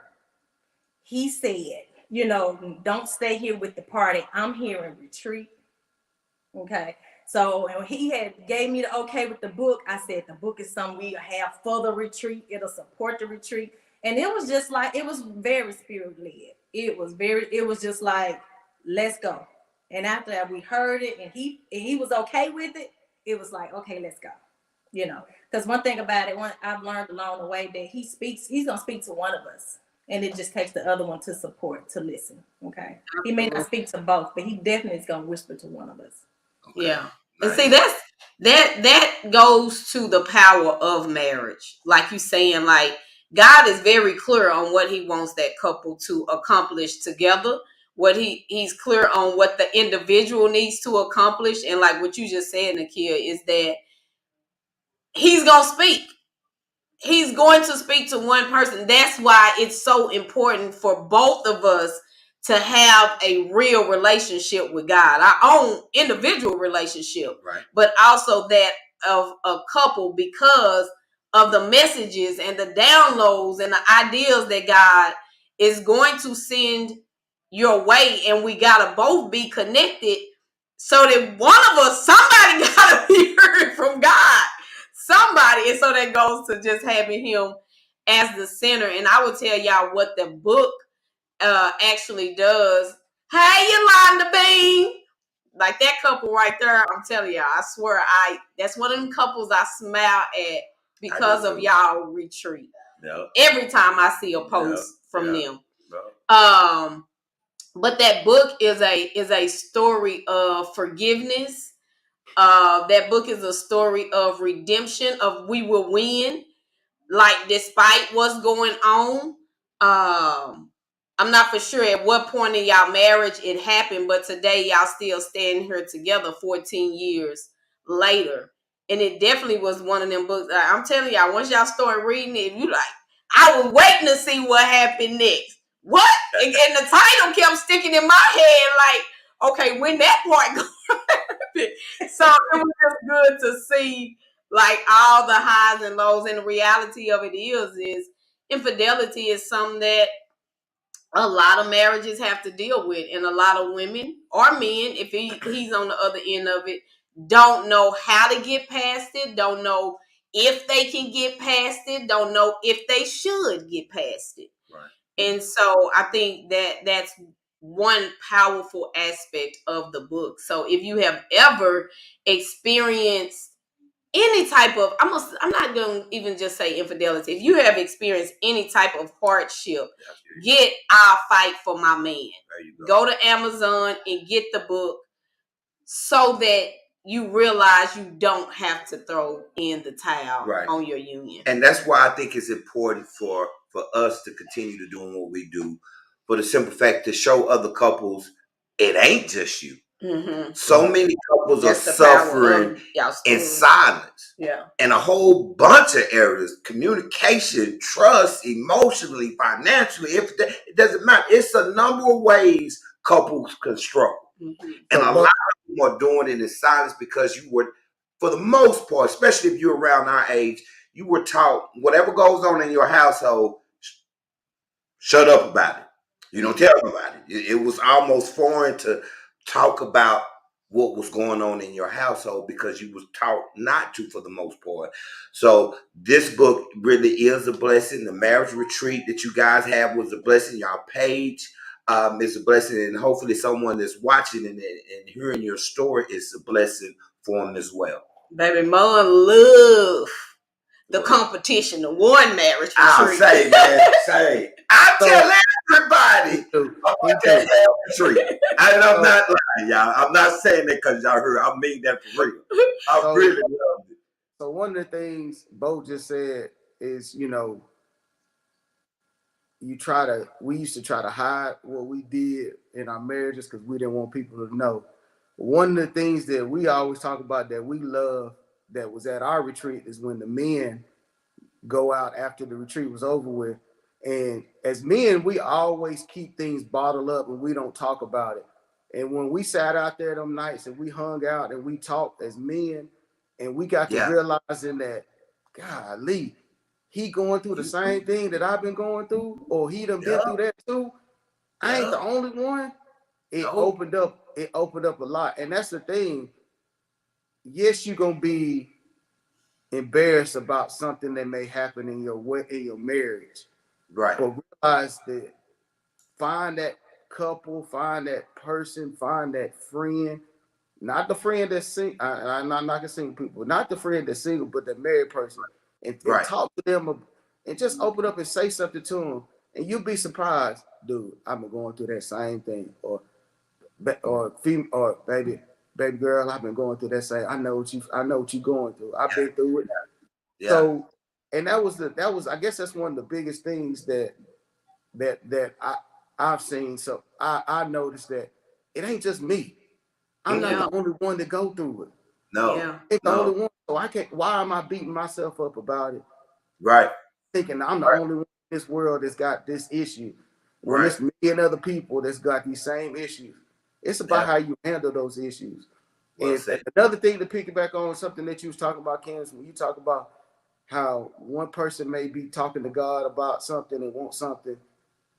He said, don't stay here with the party. I'm here in retreat. Okay. So when he had gave me the okay with the book, I said the book is something we have for the retreat. It'll support the retreat. And it was just like, it was very spirit-led. It was just like, let's go. And after that, we heard it, and he was okay with it. It was like, okay, let's go. You know, because one thing about it, I've learned along the way that he's gonna speak to one of us, and it just takes the other one to support, to listen. Okay, he may not speak to both, but he definitely is gonna whisper to one of us. Okay. Yeah, nice. And see, that goes to the power of marriage. Like you saying, like God is very clear on what He wants that couple to accomplish together. What He's clear on what the individual needs to accomplish, and like what you just said, Nakia, is that He's gonna speak. He's going to speak to one person. That's why it's so important for both of us to have a real relationship with God, our own individual relationship, right, but also that of a couple, because of the messages and the downloads and the ideas that God is going to send your way. And we got to both be connected so that one of us, somebody got to be heard from God. Somebody. And so that goes to just having Him as the center. And I will tell y'all what the book actually does. Hey, Yolanda Bean. Like that couple right there, I'm telling y'all, I swear that's one of them couples I smile at because of y'all retreat. Yep. Every time I see a post from them. Yep. But that book is a story of forgiveness. That book is a story of redemption, of we will win, like despite what's going on. I'm not for sure at what point in y'all marriage it happened, but today y'all still standing here together 14 years later. And it definitely was one of them books. I'm telling y'all, once y'all start reading it, you like, I was waiting to see what happened next. What? And the title kept sticking in my head like, okay, when that part going to happen? So it was just good to see like all the highs and lows. And the reality of it is infidelity is something that a lot of marriages have to deal with, and a lot of women or men, if he's on the other end of it, don't know how to get past it, don't know if they can get past it, don't know if they should get past it. Right. And so I think that's one powerful aspect of the book. So if you have ever experienced any type of, I'm not going to even just say infidelity. If you have experienced any type of hardship, get I'll Fight for My Man. Go to Amazon and get the book so that you realize you don't have to throw in the towel on your union. And that's why I think it's important for us to continue to doing what we do, for the simple fact to show other couples it ain't just you. Mm-hmm. So many couples are suffering in silence. Yeah. And a whole bunch of areas: communication, trust, emotionally, financially. It doesn't matter. It's a number of ways couples can struggle. Mm-hmm. And a lot of them are doing it in silence because you were, for the most part, especially if you're around our age, you were taught whatever goes on in your household, shut up about it. You don't tell nobody. It was almost foreign to talk about what was going on in your household because you was taught not to, for the most part. So this book really is a blessing. The marriage retreat that you guys have was a blessing. Y'all page is a blessing, and hopefully someone that's watching and hearing your story is a blessing for them as well. Baby, Mom love the competition, the one marriage retreat. I'll say, man, say. I tell everybody about that retreat. And I'm not lying, y'all. I'm not saying that because y'all heard. I mean that for real. I really love it. So one of the things Bo just said is, we used to try to hide what we did in our marriages because we didn't want people to know. One of the things that we always talk about that we love that was at our retreat is when the men go out after the retreat was over with. And as men, we always keep things bottled up and we don't talk about it. And when we sat out there them nights and we hung out and we talked as men, and we got to realizing that, golly, he going through the same thing that I've been going through, or he done been through that too. I ain't the only one. It opened up a lot. And that's the thing. Yes, you're gonna be embarrassed about something that may happen in your marriage. Right. But realize that, find that couple, find that person, find that friend not the friend that's single. I'm not knocking single people. Not the friend that's single, but the married person, and Right. talk to them and just open up and say something to them, and you'll be surprised, dude. I've been going through that same thing, or female, or baby girl, I've been going through that same. I know what you're going through. I've been through it. Yeah. So, and that was I guess that's one of the biggest things that I've seen. So I noticed that it ain't just me. I'm not the only one to go through it. No. It's the only one. So I can't. Why am I beating myself up about it? Right. Thinking I'm the only one in this world that's got this issue. When there's million other people that's got these same issues. It's about how you handle those issues. Well, and another thing to piggyback on something that you was talking about, Candace, when you talk about how one person may be talking to God about something and want something,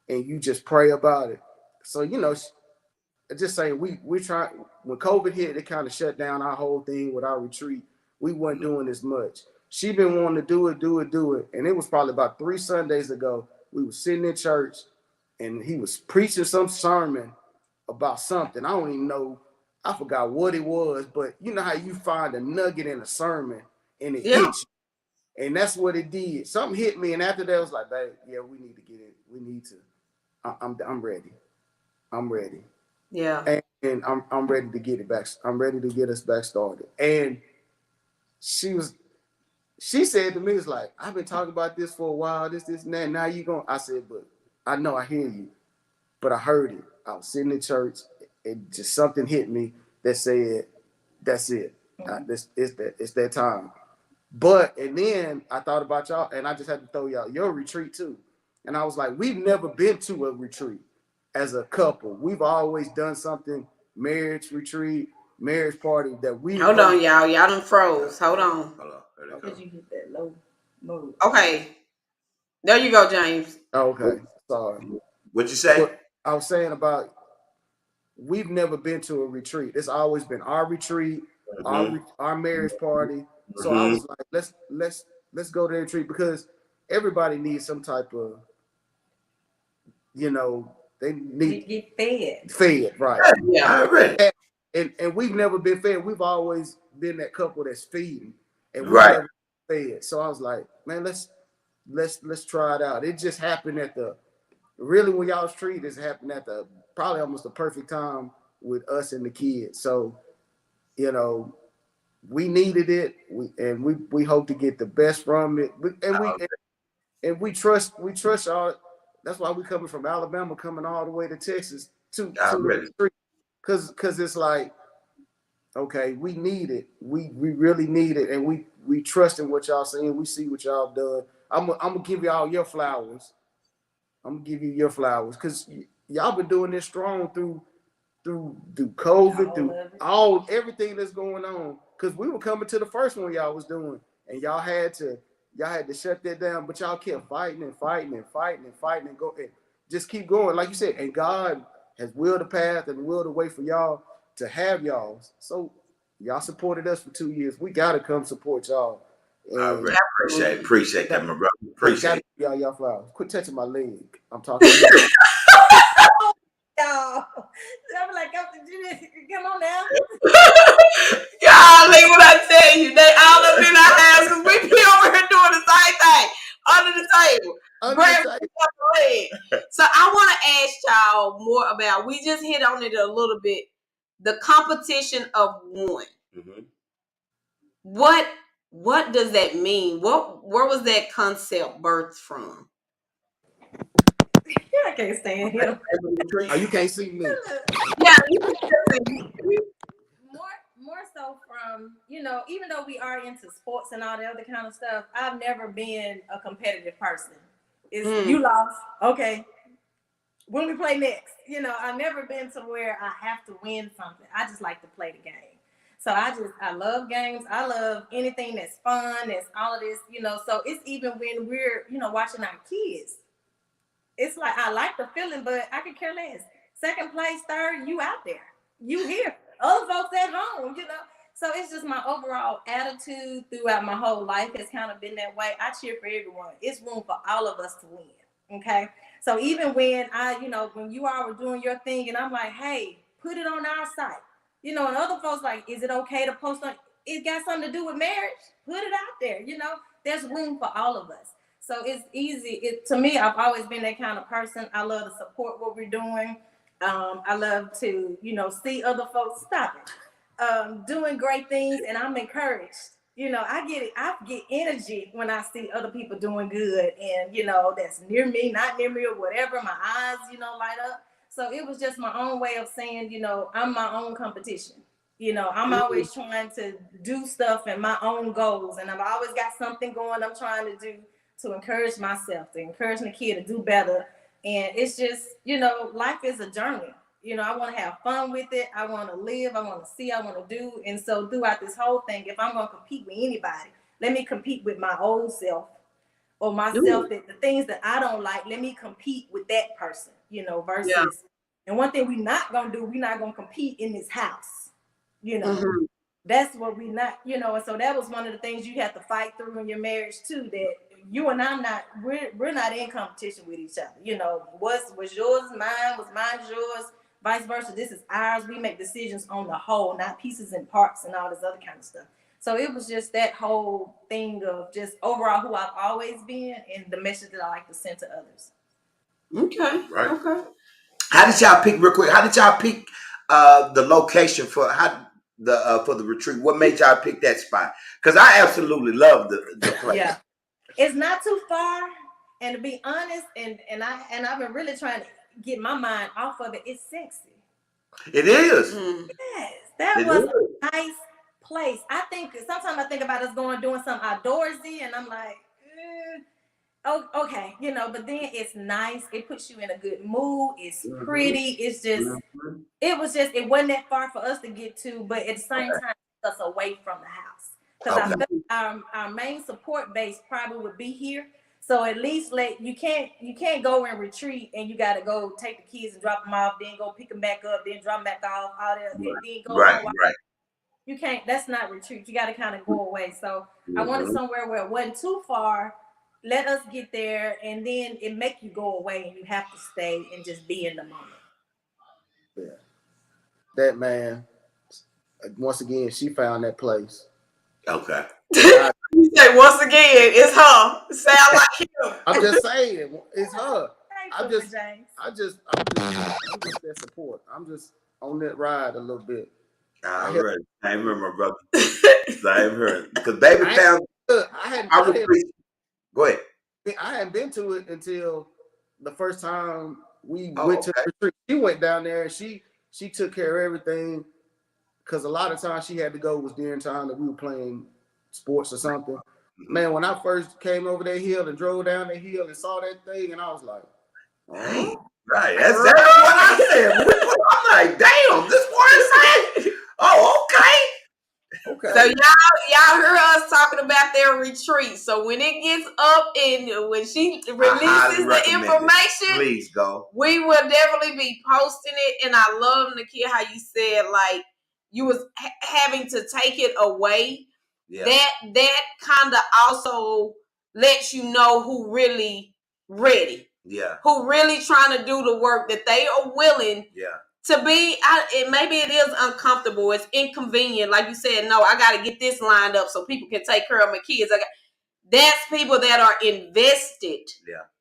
and you just pray about it. So, just saying, we try, when COVID hit, it kind of shut down our whole thing with our retreat. We weren't doing as much. She been wanting to do it. And it was probably about 3 Sundays ago. We were sitting in church and he was preaching some sermon about something. I don't even know. I forgot what it was, but you know how you find a nugget in a sermon and it hits you. And that's what it did. Something hit me. And after that, I was like, babe, yeah, we need to get it. We need to. I'm ready. I'm ready. Yeah. And I'm ready to get it back. I'm ready to get us back started. And she said to me, it's like, I've been talking about this for a while, this, and that. Now you going, I said, but I know I hear you, but I heard it. I was sitting in church, and just something hit me that said, that's it. It's that time. And then I thought about y'all, and I just had to throw y'all your retreat too. And I was like, we've never been to a retreat as a couple. We've always done something, marriage retreat, marriage party that we. Hold on, y'all. Y'all done froze. Hold on. Because you hit that low mode. Okay. There you go, James. Okay. Sorry. What'd you say? But I was saying about we've never been to a retreat. It's always been our retreat, our marriage party. So I was like, let's go to the retreat because everybody needs some type of, they need get fed, right? Yeah. And we've never been fed. We've always been that couple that's feeding, and we've never been fed. So I was like, man, let's try it out. It just happened when y'all's treat, it happened at probably almost the perfect time with us and the kids. So, we needed it, we hope to get the best from it, and we trust y'all. That's why we coming from Alabama, coming all the way to Texas to the retreat, because it's like, okay, we need it. We really need it, and we trust in what y'all saying. We see what y'all done. I'm gonna give y'all your flowers. I'm gonna give you your flowers because y'all been doing this strong through COVID, through everything that's going on. Because we were coming to the first one y'all was doing, and y'all had to shut that down, but y'all kept fighting and go and just keep going, like you said. And God has willed a path and willed a way for y'all to have y'all. So y'all supported us for 2 years. We gotta come support y'all. I really appreciate that, my brother. Appreciate it. Y'all flowers. Quit touching my leg. I'm talking to you. Y'all, I'm like, come on now. Golly, what I tell you, they all up in our house because we be over here doing the same thing under the table. So I want to ask y'all more about. We just hit on it a little bit. The competition of one. What does that mean? Where was that concept birthed from? I can't stand him. Oh, you can't see me. Yeah. More so from, even though we are into sports and all the other kind of stuff, I've never been a competitive person. You lost, okay. When we play next, I've never been to where I have to win something. I just like to play the game. So I love games. I love anything that's fun, that's all of this, So it's even when we're, watching our kids. It's like I like the feeling, but I could care less. Second place, third, you out there. You here. Other folks at home, So it's just my overall attitude throughout my whole life has kind of been that way. I cheer for everyone. It's room for all of us to win. Okay. So even when when you all were doing your thing and I'm like, hey, put it on our site. You know, and other folks like, is it okay to post on? It got something to do with marriage. Put it out there. You know, there's room for all of us. So it's easy. To me, I've always been that kind of person. I love to support what we're doing. I love to, see other folks doing great things, and I'm encouraged. I get energy when I see other people doing good, and that's near me, not near me, or whatever. My eyes, light up. So it was just my own way of saying, I'm my own competition. I'm always trying to do stuff and my own goals, and I've always got something going I'm trying to do to encourage myself, to encourage Nakia to do better. And it's just, life is a journey. I want to have fun with it. I want to live. I want to see. I want to do. And so throughout this whole thing, if I'm going to compete with anybody, let me compete with my old self, or myself, that the things that I don't like, let me compete with that person, versus. Yeah. And one thing we're not going to do, we're not going to compete in this house, Mm-hmm. That's what we not, and so that was one of the things you have to fight through in your marriage too, that you and I'm not, we're not in competition with each other. What's was yours mine, was mine yours, vice versa. This is ours. We make decisions on the whole, not pieces and parts and all this other kind of stuff. So it was just that whole thing of just overall who I've always been and the message that I like to send to others. Okay. Right. Okay. How did y'all pick, real quick? How did y'all pick the location for the retreat? What made y'all pick that spot? Because I absolutely love the place. Yeah, it's not too far, and to be honest, and I've been really trying to get my mind off of it. It's sexy. It is. Yes, that was a nice place. I think sometimes I think about us doing something outdoorsy, and I'm like, oh, okay, but then it's nice. It puts you in a good mood. It's pretty. It's just, it wasn't that far for us to get to, but at the same time, it's us away from the house. Because I feel our main support base probably would be here. So at least you can't go and retreat and you got to go take the kids and drop them off, then go pick them back up, then drop them back off, all that, then go home. Right. You can't. That's not retreat. You got to kind of go away. So I wanted somewhere where it wasn't too far. Let us get there, and then it make you go away, and you have to stay and just be in the moment. Yeah, that man. Once again, she found that place. Okay. You say once again, it's her. Sound like him. I'm just saying, it's her. I'm just James. I'm just that support. I'm just on that ride a little bit. All right. I remember, my brother. Same here. Because baby found. Go ahead. I hadn't been to it until the first time we went to the retreat. She went down there and she took care of everything. Because a lot of times she had to go was during time that we were playing sports or something. Man, when I first came over that hill and drove down the hill and saw that thing, and I was like, right. That's what I said. I'm like, damn, this one saying. Oh, okay. So y'all heard us talking about their retreat. So when it gets up and when she releases the information, please go. We will definitely be posting it. And I love, Nakia, how you said like you was having to take it away. Yeah. That kind of also lets you know who really ready. Yeah. Who really trying to do the work, that they are willing. Yeah. To be, maybe it is uncomfortable. It's inconvenient. Like you said, no, I got to get this lined up so people can take care of my kids. That's people that are invested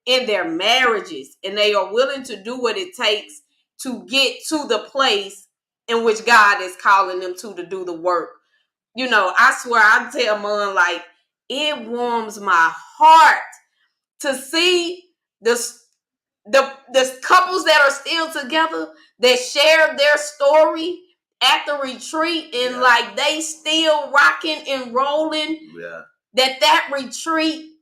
in their marriages, and they are willing to do what it takes to get to the place in which God is calling them to do the work. I swear, I tell Mon, like, it warms my heart to see the couples that are still together, that shared their story at the retreat, and like they still rocking and rolling. Yeah. That retreat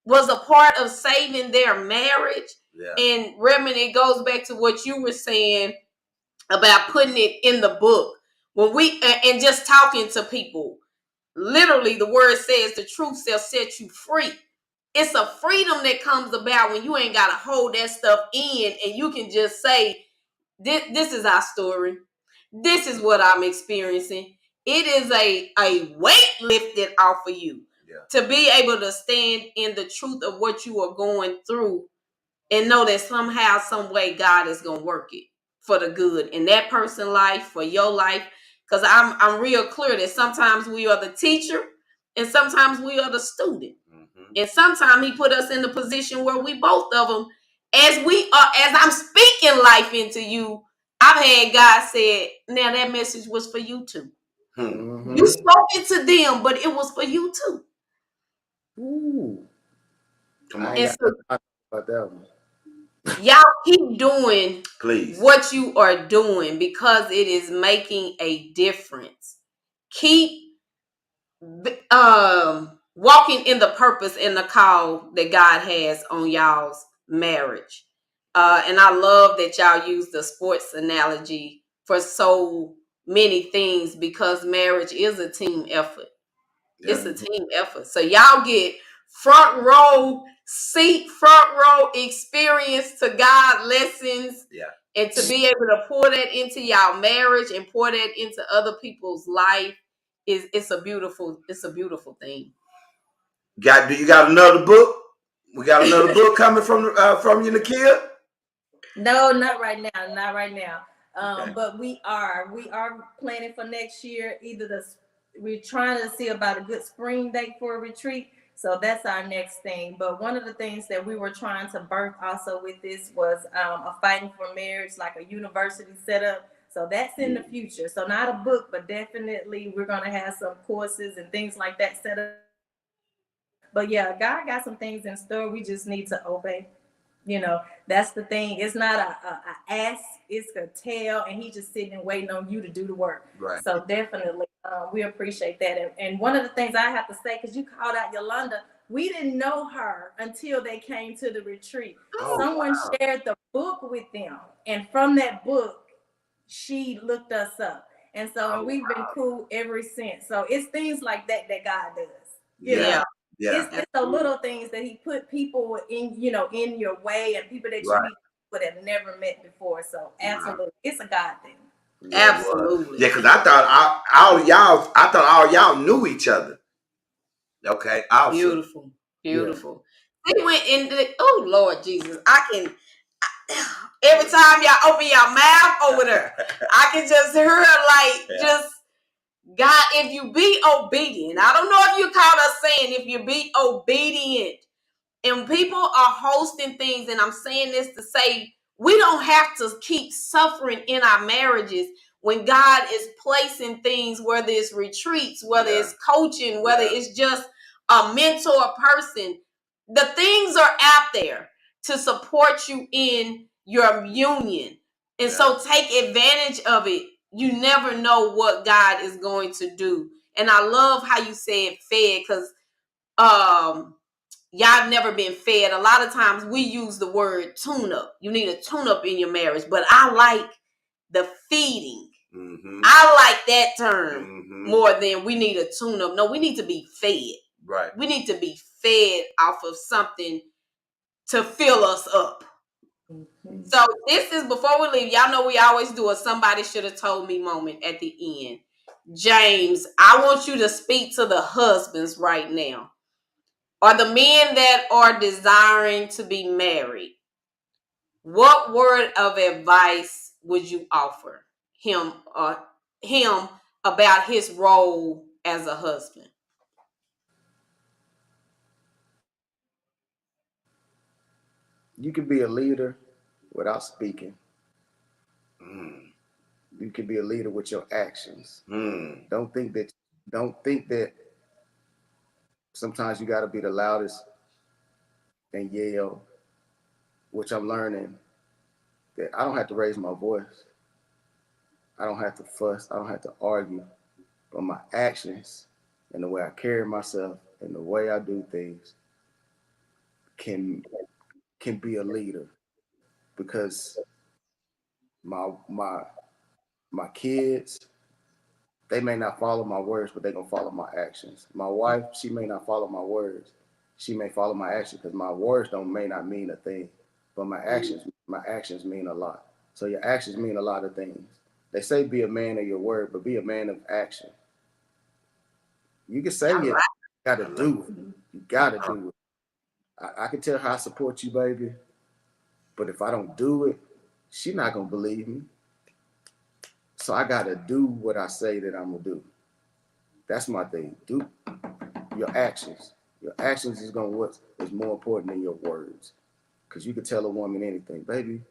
was a part of saving their marriage. Yeah. And Redmon, it goes back to what you were saying about putting it in the book. When we and just talking to people, literally the word says the truth shall set you free. It's a freedom that comes about when you ain't got to hold that stuff in, and you can just say, this is our story. This is what I'm experiencing. It is a weight lifted off of you to be able to stand in the truth of what you are going through and know that somehow, some way, God is going to work it for the good in that person's life, for your life. because I'm real clear that sometimes we are the teacher and sometimes we are the student. And sometimes he put us in the position where we both of them, as I'm speaking life into you, I've had God said, now that message was for you too. You spoke it to them, but it was for you too. Ooh. Come on. I ain't got about that one. Y'all keep doing please what you are doing because it is making a difference. Keep walking in the purpose and the call that God has on y'all's marriage. And I love that y'all use the sports analogy for so many things because marriage is a team effort. Yeah. It's a team effort. So y'all get front row seat, front row experience to God lessons. Yeah. And to be able to pour that into y'all marriage and pour that into other people's life it's a beautiful thing. Do you got another book? We got another book coming from you, Nakia? No, not right now. Not right now. Okay. But we are planning for next year. We're trying to see about a good spring date for a retreat. So that's our next thing. But one of the things that we were trying to birth also with this was a fighting for marriage, like a university setup. So that's in the future. So not a book, but definitely we're going to have some courses and things like that set up. But yeah, God got some things in store. We just need to obey. That's the thing. It's not a ask, it's a tell, and he's just sitting and waiting on you to do the work. Right. So definitely, we appreciate that. And one of the things I have to say, because you called out Yolanda, we didn't know her until they came to the retreat. Someone shared the book with them, and from that book, she looked us up. And so we've been cool ever since. So it's things like that God does. You know? Yeah. It's the little things that he put people in your way and people that you meet would have never met before. So absolutely, it's a God thing. Yeah, absolutely. Yeah, because I thought all y'all knew each other. Okay, awesome. Beautiful. They went into oh Lord Jesus, every time y'all open your mouth over there, I can just hear just God, if you be obedient. I don't know if you caught us saying if you be obedient. And people are hosting things, and I'm saying this to say we don't have to keep suffering in our marriages when God is placing things, whether it's retreats, whether it's coaching, whether it's just a mentor person. The things are out there to support you in your union. And so take advantage of it. You never know what God is going to do. And I love how you said fed, because y'all have never been fed. A lot of times we use the word tune up. You need a tune up in your marriage, but I like the feeding. I like that term more than we need a tune up. No, we need to be fed. Right. We need to be fed off of something to fill us up. So this is before we leave. Y'all know we always do a somebody should have told me moment at the end. James, I want you to speak to the husbands right now. Or the men that are desiring to be married, what word of advice would you offer him about his role as a husband? You can be a leader without speaking. You can be a leader with your actions. Don't think that sometimes you got to be the loudest and yell, which I'm learning that I don't have to raise my voice. I don't have to fuss. I don't have to argue. But my actions and the way I carry myself and the way I do things can be a leader, because my kids, they may not follow my words, but they're gonna follow my actions. My wife, she may not follow my words. She may follow my actions, because my words may not mean a thing, but my actions mean a lot. So your actions mean a lot of things. They say be a man of your word, but be a man of action. You can say it, you gotta do it. You gotta do it. I can tell her I support you, baby, but if I don't do it, she's not gonna believe me. So I gotta do what I say that I'm gonna do. That's my thing. Do your actions. Your actions is what is more important than your words. Cause you could tell a woman anything, baby,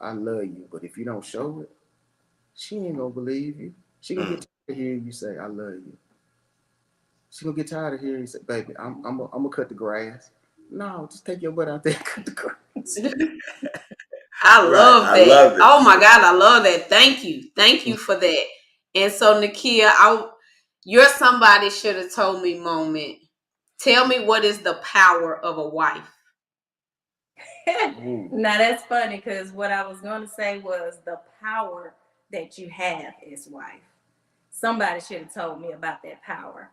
I love you, but if you don't show it, she ain't gonna believe you. She gonna get tired of hearing you say, I love you. She gonna get tired of hearing you say, baby, I'm gonna cut the grass. No, just take your butt out there and cut the grass. I love that. I love it. Oh my God, I love that. Thank you for that. And so, Nakia, you're somebody should have told me moment. Tell me, what is the power of a wife? Now that's funny, because what I was going to say was the power that you have as wife. Somebody should have told me about that power.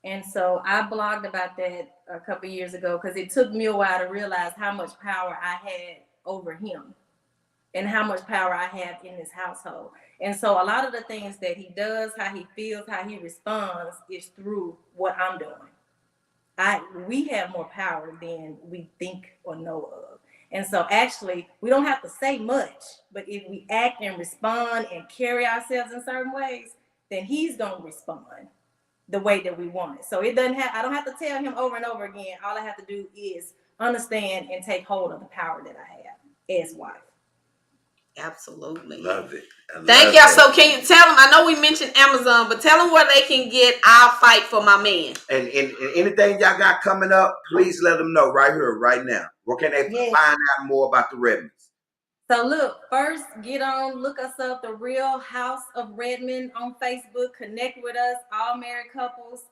And so I blogged about that a couple of years ago, because it took me a while to realize how much power I had over him and how much power I have in this household. And so a lot of the things that he does, how he feels, how he responds is through what I'm doing. We have more power than we think or know of. And so actually, we don't have to say much, but if we act and respond and carry ourselves in certain ways, then he's going to respond the way that we want it. So I don't have to tell him over and over again. All I have to do is understand and take hold of the power that I have as wife. Absolutely. Love it. Thank y'all. So can you tell them, I know we mentioned Amazon, but tell them where they can get I'll Fight for My Man. And anything y'all got coming up, please let them know right here, right now. Where can they find out more about the Redmons? So look, first look us up, The Real House of Redmon on Facebook. Connect with us, all married couples.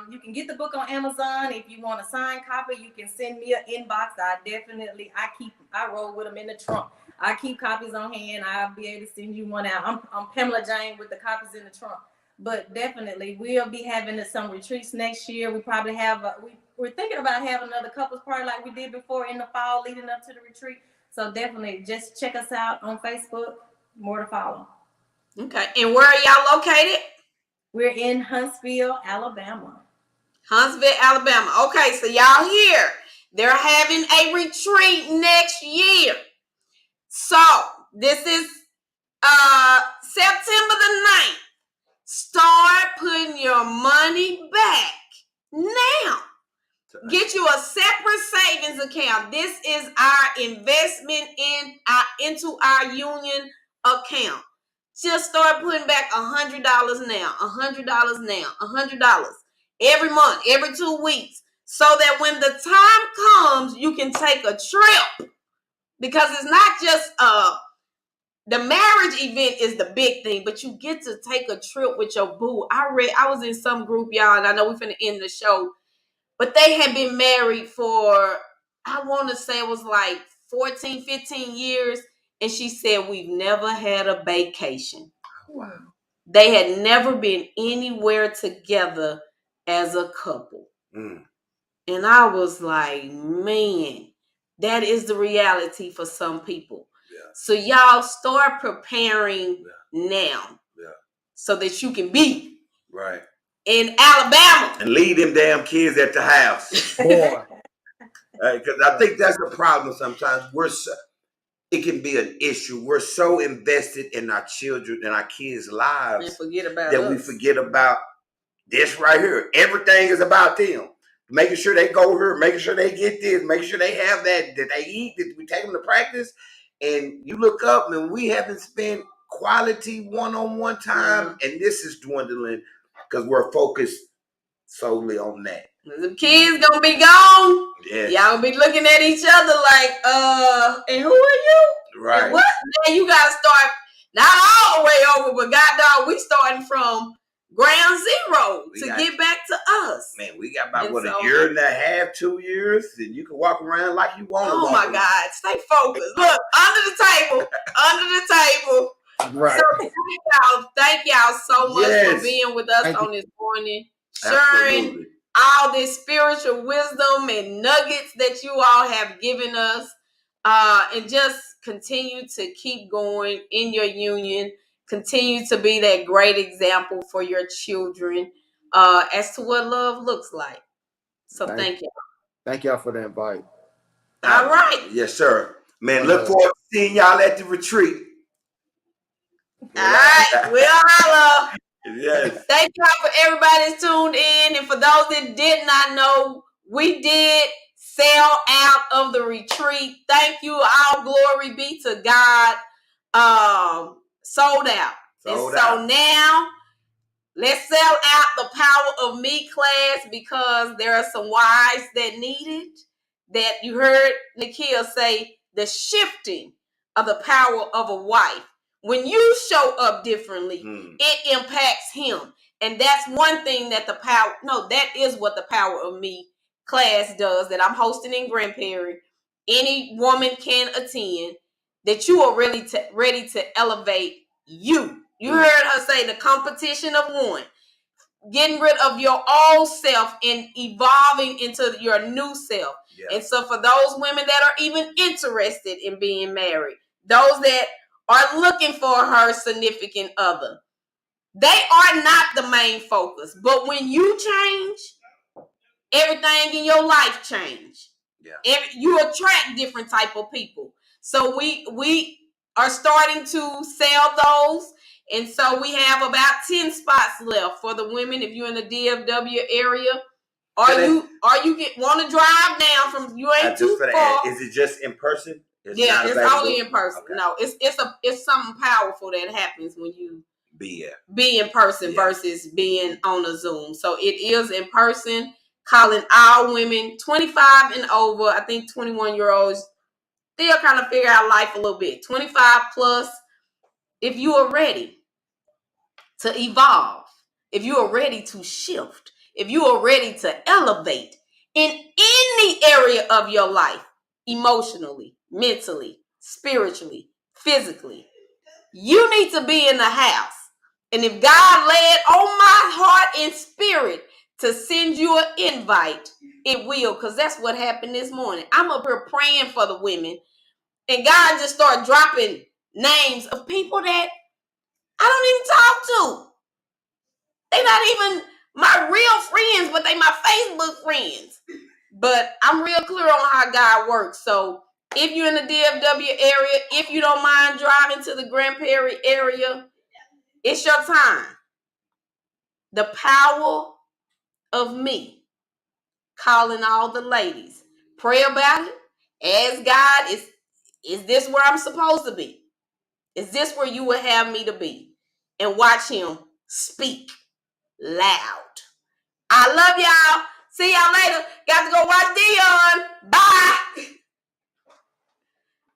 You can get the book on Amazon. If you want a signed copy, you can send me an inbox. I roll with them in the trunk. I keep copies on hand. I'll be able to send you one out. I'm Pamela Jane with the copies in the trunk. But definitely, we'll be having some retreats next year. We probably we're thinking about having another couples party like we did before in the fall leading up to the retreat. So definitely just check us out on Facebook. More to follow. Okay. And where are y'all located? We're in Huntsville, Alabama. Huntsville, Alabama. Okay, so y'all here. They're having a retreat next year. So this is September the 9th. Start putting your money back now. Get you a separate savings account. This is our investment into our union account. Just start putting back $100 now, $100 now, $100 every month, every 2 weeks, so that when the time comes, you can take a trip. Because it's not just the marriage event is the big thing, but you get to take a trip with your boo. I was in some group, y'all, and I know we're finna end the show, but they had been married for, I want to say it was like 14, 15 years, and she said, we've never had a vacation. Wow. They had never been anywhere together as a couple. And I was like, man, that is the reality for some people. Yeah. So y'all start preparing now so that you can be right in Alabama. And leave them damn kids at the house. Boy. Because I think that's the problem sometimes. It can be an issue. We're so invested in our children and our kids' lives we forget about this right here. Everything is about them. Making sure they go here, making sure they get this, making sure they have that they eat, that we take them to practice. And you look up and we haven't spent quality one-on-one time, and this is dwindling because we're focused solely on that. The kids gonna be gone. Yes. Y'all gonna be looking at each other like, and who are you? Right. And what? Then you gotta start, not all the way over, but God dog, we starting from ground zero get back to us. Man, we got about a year and a half, 2 years, and you can walk around like you want to. Oh my God, stay focused. Look, under the table. Right. So thank y'all so much for being with us on this morning, sharing all this spiritual wisdom and nuggets that you all have given us, and just continue to keep going in your union. Continue to be that great example for your children as to what love looks like. So thank you. Thank y'all for the invite. All right. Yes, sir. Man, look forward to seeing y'all at the retreat. All right, we'll holla. Yes. Thank y'all for everybody that's tuned in. And for those that did not know, we did sell out of the retreat. Thank you. All glory be to God. Sold out. So now let's sell out the Power of Me class, because there are some wives that need it. That you heard Nakia say, the shifting of the power of a wife. When you show up differently, it impacts him. And that's one thing that that is what the Power of Me class does, that I'm hosting in Grand Prairie. Any woman can attend, that you are ready to elevate you. You heard her say the competition of one. Getting rid of your old self and evolving into your new self. Yeah. And so for those women that are even interested in being married, those that are looking for her significant other, they are not the main focus. But when you change, everything in your life change. Yeah. You attract different type of people. So we are starting to sell those. And so we have about 10 spots left for the women. If you're in the DFW area, or you want to drive down from, you ain't too far. Is it just in person? It's only in person. Okay. No, it's something powerful that happens when you be in person versus being on a Zoom. So it is in person, calling all women 25 and over. I think 21-year-olds still kind of figure out life a little bit. 25 plus, if you are ready to evolve, if you are ready to shift, if you are ready to elevate in any area of your life, emotionally, mentally, spiritually, physically, you need to be in the house. And if God laid on my heart and spirit to send you an invite, it will, because that's what happened this morning. I'm up here praying for the women, and God just started dropping names of people that I don't even talk to. They're not even my real friends, but they my Facebook friends. But I'm real clear on how God works. So if you're in the DFW area, if you don't mind driving to the Grand Prairie area, it's your time. The Power of Me. Calling all the ladies. Pray about it. Ask God, is this where I'm supposed to be? Is this where you would have me to be? And watch him speak loud. I love y'all. See y'all later. Got to go watch Dion. Bye.